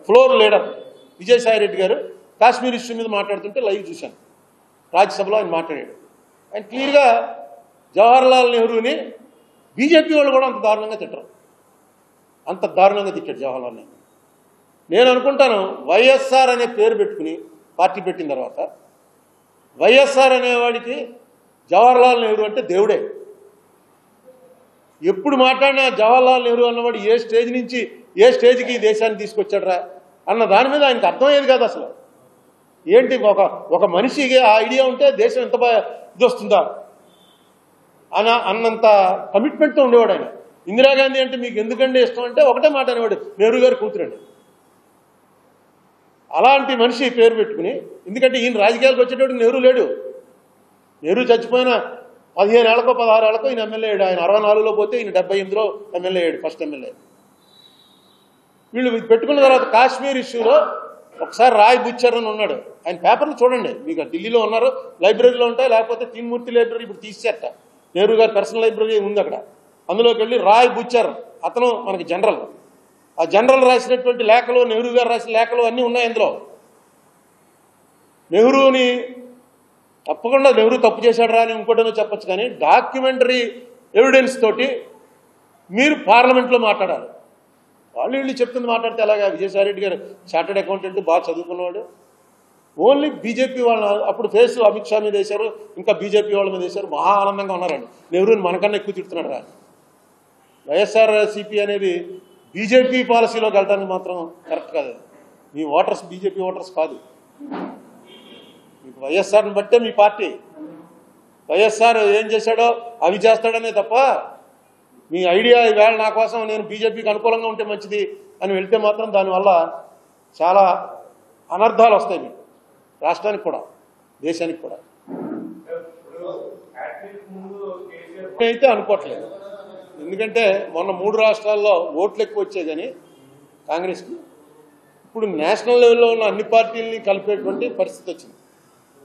ఫ్లోర్ లీడర్ విజయసాయిరెడ్డి గారు కాశ్మీర్ ఇష్యూ మీద మాట్లాడుతుంటే లైవ్ చూశాను. రాజ్యసభలో ఆయన మాట్లాడాడు. ఆయన క్లియర్గా జవహర్లాల్ నెహ్రూని బీజేపీ వాళ్ళు కూడా అంత దారుణంగా తిట్టరు, అంత దారుణంగా తిట్టాడు జవహర్లాల్ నెహ్రూ. నేను అనుకుంటాను వైఎస్ఆర్ అనే పేరు పెట్టుకుని పార్టీ పెట్టిన తర్వాత వైఎస్ఆర్ అనేవాడికి జవహర్లాల్ నెహ్రూ అంటే దేవుడే. ఎప్పుడు మాట్లాడినా జవహర్లాల్ నెహ్రూ అన్నవాడు ఏ స్టేజ్ నుంచి ఏ స్టేజ్కి ఈ దేశాన్ని తీసుకొచ్చాడరా అన్న దాని మీద ఆయనకు అర్థమయ్యేది కాదు అసలు. ఏంటి ఒక మనిషికి ఆ ఐడియా ఉంటే దేశం ఎంత ఇది వస్తుందా అన్నంత కమిట్మెంట్తో ఉండేవాడు ఆయన. ఇందిరాగాంధీ అంటే మీకు ఎందుకంటే ఇష్టం అంటే ఒకటే మాట అనేవాడు, నెహ్రూ గారి కూతురండి. అలాంటి మనిషి పేరు పెట్టుకుని, ఎందుకంటే ఈయన రాజకీయాలకు వచ్చేటప్పుడు నెహ్రూ లేడు. నెహ్రూ చచ్చిపోయిన 15 ఏళ్లకో 16 ఏళ్లకో ఈయన ఎమ్మెల్యే అయ్యాడు. ఆయన 64లో పోతే ఈయన 78లో ఎమ్మెల్యే అయ్యాడు, ఫస్ట్ ఎమ్మెల్యే. వీళ్ళు పెట్టుకున్న తర్వాత కాశ్మీర్ ఇష్యూలో ఒకసారి రాయ్ బుచ్చర్ అని ఉన్నాడు. ఆయన పేపర్లు చూడండి, మీకు ఢిల్లీలో ఉన్నారు, లైబ్రరీలో ఉంటాయి, లేకపోతే తీన్మూర్తి లైబ్రరీ ఇప్పుడు తీసేట, నెహ్రూ గారి పర్సనల్ లైబ్రరీ ఉంది అక్కడ. అందులోకి వెళ్ళి రాయ్ బుచ్చర్ అతను మనకి జనరల్, ఆ జనరల్ రాసినటువంటి లేఖలు, నెహ్రూ గారు రాసిన లేఖలు అన్నీ ఉన్నాయి అందులో. నెహ్రూని తప్పకుండా నెహ్రూ తప్పు చేశాడు రా అని ఇంకోటనో చెప్పచ్చు, కానీ డాక్యుమెంటరీ ఎవిడెన్స్ తోటి మీరు పార్లమెంట్లో మాట్లాడాలి. వాళ్ళు వీళ్ళు చెప్తుంది మాట్లాడితే అలాగా? విజయసాయిరెడ్డి గారు చార్టెడ్ అకౌంటెంట్, బాగా చదువుకున్నవాడు. ఓన్లీ బీజేపీ వాళ్ళ అప్పుడు ఫేస్ అమిత్ షా మీద వేశారు, ఇంకా బీజేపీ వాళ్ళ మీద వేశారు. మహా ఆనందంగా ఉన్నారండి. నెహ్రూని మనకన్నా ఎక్కువ తిడుతున్నాడు రా. వైఎస్ఆర్సీపీ అనేది బీజేపీ పాలసీలోకి వెళ్ళడానికి మాత్రం కరెక్ట్ కాదు. మీ ఓటర్స్ బీజేపీ ఓటర్స్ కాదు, మీకు వైఎస్ఆర్ని బట్టే మీ పార్టీ. వైఎస్ఆర్ ఏం చేశాడో అవి చేస్తాడనే తప్ప మీ ఐడియా ఈవేళ నా కోసం నేను బీజేపీకి అనుకూలంగా ఉంటే మంచిది అని వెళ్తే మాత్రం దానివల్ల చాలా అనర్థాలు వస్తాయి మీకు, రాష్ట్రానికి కూడా దేశానికి కూడా. అయితే అనుకోవట్లేదు, ఎందుకంటే మొన్న 3 రాష్ట్రాల్లో ఓట్లు ఎక్కువ వచ్చాయి కానీ కాంగ్రెస్కి. ఇప్పుడు నేషనల్ లెవెల్లో ఉన్న అన్ని పార్టీలని కలిపేటువంటి పరిస్థితి వచ్చింది.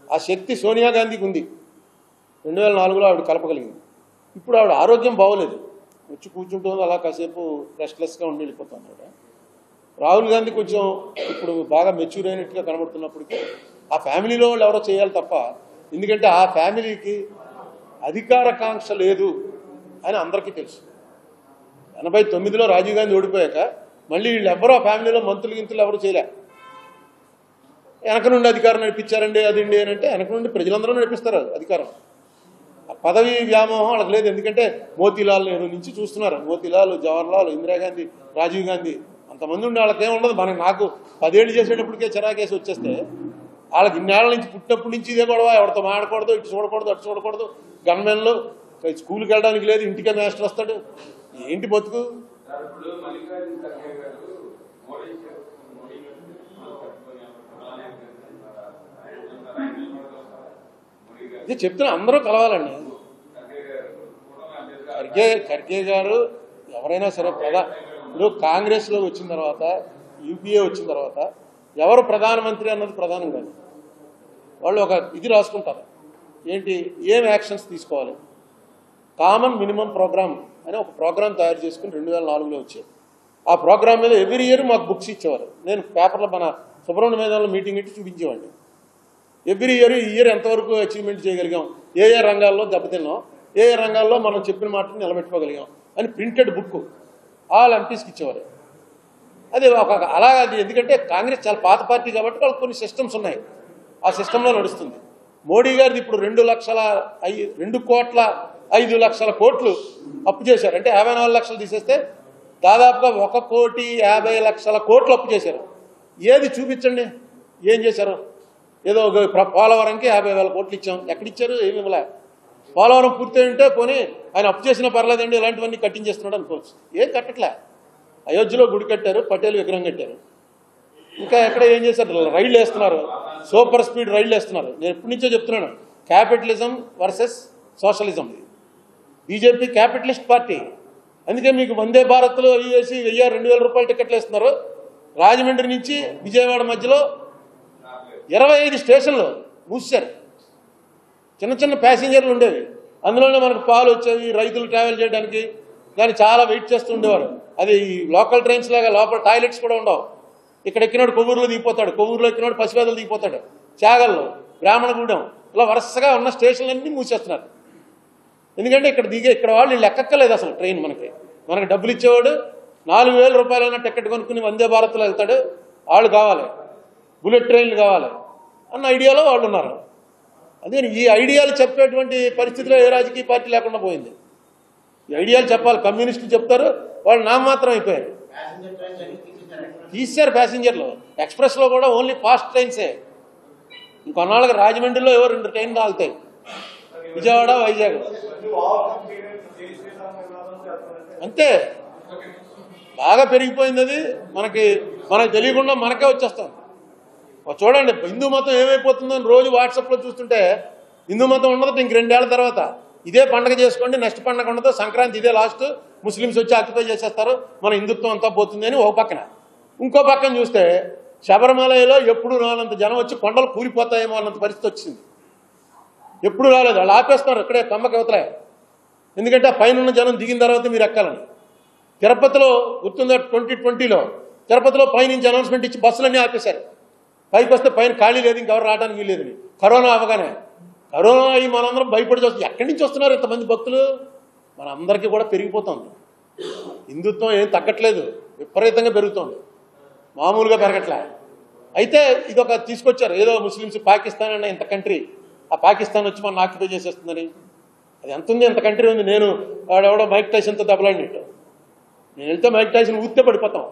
ఆ శక్తి సోనియా గాంధీకి ఉంది. 2004లో ఆవిడ కలపగలిగింది. ఇప్పుడు ఆవిడ ఆరోగ్యం బాగోలేదు, వచ్చి కూర్చుంటుంది అలా కాసేపు రెస్ట్లెస్గా ఉండి వెళ్ళిపోతుంది ఆవిడ. రాహుల్ గాంధీ కొంచెం ఇప్పుడు బాగా మెచ్యూర్ అయినట్టుగా కనబడుతున్నప్పటికీ ఆ ఫ్యామిలీలో వాళ్ళు ఎవరో చేయాలి తప్ప, ఎందుకంటే ఆ ఫ్యామిలీకి అధికారకాంక్ష లేదు అని అందరికీ తెలుసు. 89లో రాజీవ్ గాంధీ ఓడిపోయాక మళ్ళీ వీళ్ళు ఎవరో ఆ ఫ్యామిలీలో మంత్రులు గింతులు ఎవరు చేయలే. వెనక నుండి అధికారం నడిపించారండి అదండి అని అంటే వెనక నుండి ప్రజలందరూ నడిపిస్తారు అధికారం. ఆ పదవి వ్యామోహం వాళ్ళకి లేదు, ఎందుకంటే మోతీలాల్ నెహ్రూ నుంచి చూస్తున్నారు. మోతీలాల్, జవహర్లాల్, ఇందిరాగాంధీ, రాజీవ్ గాంధీ అంతమంది ఉండి వాళ్ళకేం ఉండదు. మనకి 10 ఏళ్ళు చేసేటప్పటికే చిరాకేసి వచ్చేస్తే వాళ్ళకి ఇన్నేళ్ల నుంచి పుట్టినప్పటి నుంచి ఇదే గొడవ, ఎవరితో మాడకూడదు, ఇటు చూడకూడదు, అటు చూడకూడదు. గన్మెన్లు స్కూల్కి వెళ్ళడానికి లేదు, ఇంటికే మాస్టర్ వస్తాడు. ఏంటి బతుకు? ఇది చెప్తున్నా, అందరూ కలవాలండి. ఖర్గే గారు ఎవరైనా సరే ఇప్పుడు కాంగ్రెస్లో వచ్చిన తర్వాత, యూపీఏ వచ్చిన తర్వాత ఎవరు ప్రధానమంత్రి అన్నది ప్రధానం కాదు. వాళ్ళు ఒక ఇది రాసుకుంటారు, ఏంటి ఏం యాక్షన్స్ తీసుకోవాలి. కామన్ మినిమం ప్రోగ్రామ్ అని ఒక ప్రోగ్రామ్ తయారు చేసుకుని 2004లో వచ్చేది. ఆ ప్రోగ్రామ్ మీద ఎవ్రీ ఇయర్ మాకు బుక్స్ ఇచ్చేవారు. నేను పేపర్లో మన సుబ్రహ్మణ్య మైదానంలో మీటింగ్ పెట్టి చూపించేవాడిని. ఎవ్రీ ఇయర్ ఈ ఇయర్ ఎంతవరకు అచీవ్మెంట్ చేయగలిగాం, ఏ ఏ రంగాల్లో దెబ్బతిన్నాం, ఏ ఏ రంగాల్లో మనం చెప్పిన మాటను నిలబెట్టుకోగలిగాం అని ప్రింటెడ్ బుక్ ఆల్ ఎంపీస్కి ఇచ్చేవారు. అది అలాగే అది ఎందుకంటే కాంగ్రెస్ చాలా పాత పార్టీ కాబట్టి వాళ్ళకి కొన్ని సిస్టమ్స్ ఉన్నాయి, ఆ సిస్టంలో నడుస్తుంది. మోడీ గారిది ఇప్పుడు 2,05,00,000 అప్పు చేశారు. అంటే 54 లక్షలు తీసేస్తే దాదాపుగా 1,50,00,000 అప్పు చేశారు. ఏది చూపించండి, ఏం చేశారు? ఏదో పోలవరంకి 50,000 కోట్లు ఇచ్చాం, ఎక్కడిచ్చారు? ఏమి ఇవ్వలే. పోలవరం పూర్తి ఉంటే పోనీ ఆయన అప్పు చేసినా పర్లేదండి, ఇలాంటివన్నీ కట్టించేస్తున్నాడు అనుకోవచ్చు. ఏం కట్టట్లే. అయోధ్యలో గుడి కట్టారు, పటేల్ విగ్రహం కట్టారు. ఇంకా ఎక్కడ ఏం చేశారు? రైళ్లు వేస్తున్నారు, సూపర్ స్పీడ్ రైళ్లు వేస్తున్నారు. నేను ఎప్పటి నుంచో చెప్తున్నాను, capitalism versus socialism. BJP capitalist party. అందుకే మీకు వందే భారత్లో వేసి 1,000-2,000 రూపాయలు టికెట్లు వేస్తున్నారు. రాజమండ్రి నుంచి విజయవాడ మధ్యలో 25 స్టేషన్లు మూసారు. చిన్న చిన్న ప్యాసింజర్లు ఉండేవి, అందులోనే మనకు పాలు వచ్చేవి. రైతులు ట్రావెల్ చేయడానికి దాన్ని చాలా వెయిట్ చేస్తూ ఉండేవారు. అది లోకల్ ట్రైన్స్ లాగా లోపల టాయిలెట్స్ కూడా ఉండవు. ఇక్కడ ఎక్కినాడు కొవ్వూరులో దిగిపోతాడు, కొవ్వూరులో ఎక్కినాడు పసివేదలు దిగిపోతాడు, చాగల్లో, బ్రాహ్మణగూడెం, ఇలా వరుసగా ఉన్న స్టేషన్లన్నీ మూసేస్తున్నారు. ఎందుకంటే ఇక్కడ వాళ్ళు ఎక్కక్కలేదు అసలు. ట్రైన్ మనకి డబ్బులు ఇచ్చేవాడు 4,000 రూపాయలైనా టికెట్ కొనుక్కుని వందే భారత్లో వెళ్తాడు. వాళ్ళు కావాలి, బుల్లెట్ ట్రైన్లు కావాలి అన్న ఐడియాలో వాళ్ళు ఉన్నారు. అందుకని ఈ ఐడియాలు చెప్పేటువంటి పరిస్థితిలో ఏ రాజకీయ పార్టీ లేకుండా పోయింది. ఈ ఐడియాలు చెప్పాలి, కమ్యూనిస్టులు చెప్తారు, వాళ్ళు నామమాత్రం అయిపోయారు. తీశారు ప్యాసింజర్లు. ఎక్స్ప్రెస్లో కూడా ఓన్లీ ఫాస్ట్ ట్రైన్సే. ఇంకొన్నాళ్ళకి రాజమండ్రిలో 2 ట్రైన్లు ఆగుతాయి, విజయవాడ, వైజాగ్. అంతే, బాగా పెరిగిపోయింది అది. మనకు తెలియకుండా మనకే వచ్చేస్తాం. చూడండి, హిందూ మతం ఏమైపోతుందని రోజు వాట్సాప్లో చూస్తుంటే, హిందూ మతం ఉండదు ఇంక 2 ఏళ్ల తర్వాత. ఇదే పండగ చేసుకోండి, నెక్స్ట్ పండగ ఉండదు, సంక్రాంతి ఇదే లాస్ట్, ముస్లిమ్స్ వచ్చి ఆక్యుపై చేసేస్తారు, మన హిందుత్వం అంతా పోతుంది అని ఒక పక్కన. ఇంకో పక్కన చూస్తే శబరిమలలో ఎప్పుడు రానంత జనం వచ్చి కొండలు కూలిపోతాయేమో అన్నంత పరిస్థితి వచ్చింది. ఎప్పుడు రాలేదు. వాళ్ళు ఆపేస్తున్నారు ఇక్కడే కమ్మకి అవతలే. ఎందుకంటే పైన ఉన్న జనం దిగిన తర్వాత మీరు ఎక్కాలని. తిరుపతిలో గుర్తుందా, 2020లో తిరుపతిలో పైనుంచి అనౌన్స్మెంట్ ఇచ్చి బస్సులన్నీ ఆపేశారు. పైకి వస్తే పైన ఖాళీ లేదు, ఇంకెవరు రావడానికి వీల్లేదని. కరోనా అవగానే కరోనా అయ్యి మనందరం భయపడి చూస్తాం. ఎక్కడి నుంచి వస్తున్నారు ఇంతమంది భక్తులు? మనందరికీ కూడా పెరిగిపోతుంది. హిందుత్వం ఏం తగ్గట్లేదు, విపరీతంగా పెరుగుతుంది, మామూలుగా పెరగట్లే. అయితే ఇదొక తీసుకొచ్చారు, ఏదో ముస్లిమ్స్ పాకిస్తాన్ అన్న ఇంత కంట్రీ, ఆ పాకిస్తాన్ వచ్చి మనం ఆక్యుపై చేసేస్తుందని. అది ఎంత ఉంది, ఎంత కంట్రీ ఉంది. నేను వాడెవడో మైక్ టైసన్తో దెబ్బలాడినట్టు, నేను వెళ్తే మైక్ టైసన్ ఊరితే పడిపోతాం,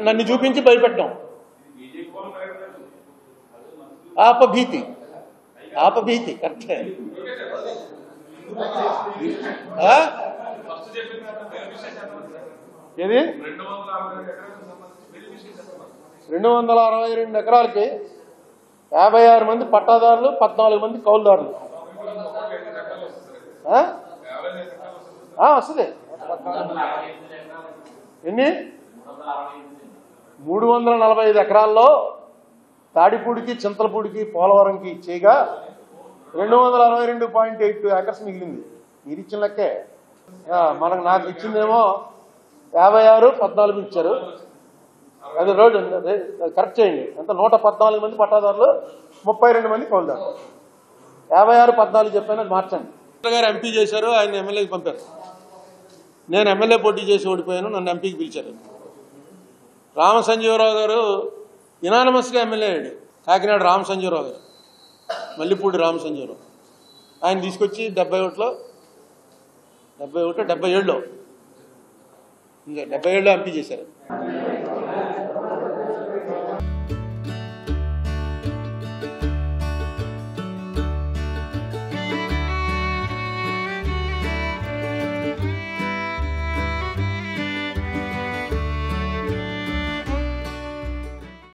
నన్ను చూపించి భయపెట్టాం. ఆపభీతి కరెక్టే. ఏది 262 ఎకరాలకి 56 మంది పట్టాదారులు, 14 మంది కౌలుదారులు. వస్తుంది. ఎన్ని? 345 ఎకరాల్లో తాడిపూడికి, చింతలపూడికి, పోలవరంకి చేయగా 262.82 ఏకర్స్ మిగిలింది. మీరు ఇచ్చిన లెక్కే. నాకు ఇచ్చిందేమో 56, 14 ఇచ్చారు. అది రోజు కరెక్ట్ చేయండి. ఎంత? 114 మంది పట్టాదారులు, 32 మంది కౌలుదారులు. 56, 14 చెప్పాను, అది మార్చండి. గారు ఎంపీ చేశారు, ఆయన ఎమ్మెల్యేకి పంపారు. నేను ఎమ్మెల్యే పోటీ చేసి ఓడిపోయాను, నన్ను ఎంపీకి పిలిచారు. రామసంజీవరావు గారు యునానిమస్గా ఎమ్మెల్యే అయ్యాడు. కాకినాడ రామసంజీవరావు గారు, మల్లిపూడి రామసంజీవరావు. ఆయన తీసుకొచ్చి 77లో ఇంకా 77లో ఎంపీ చేశారు.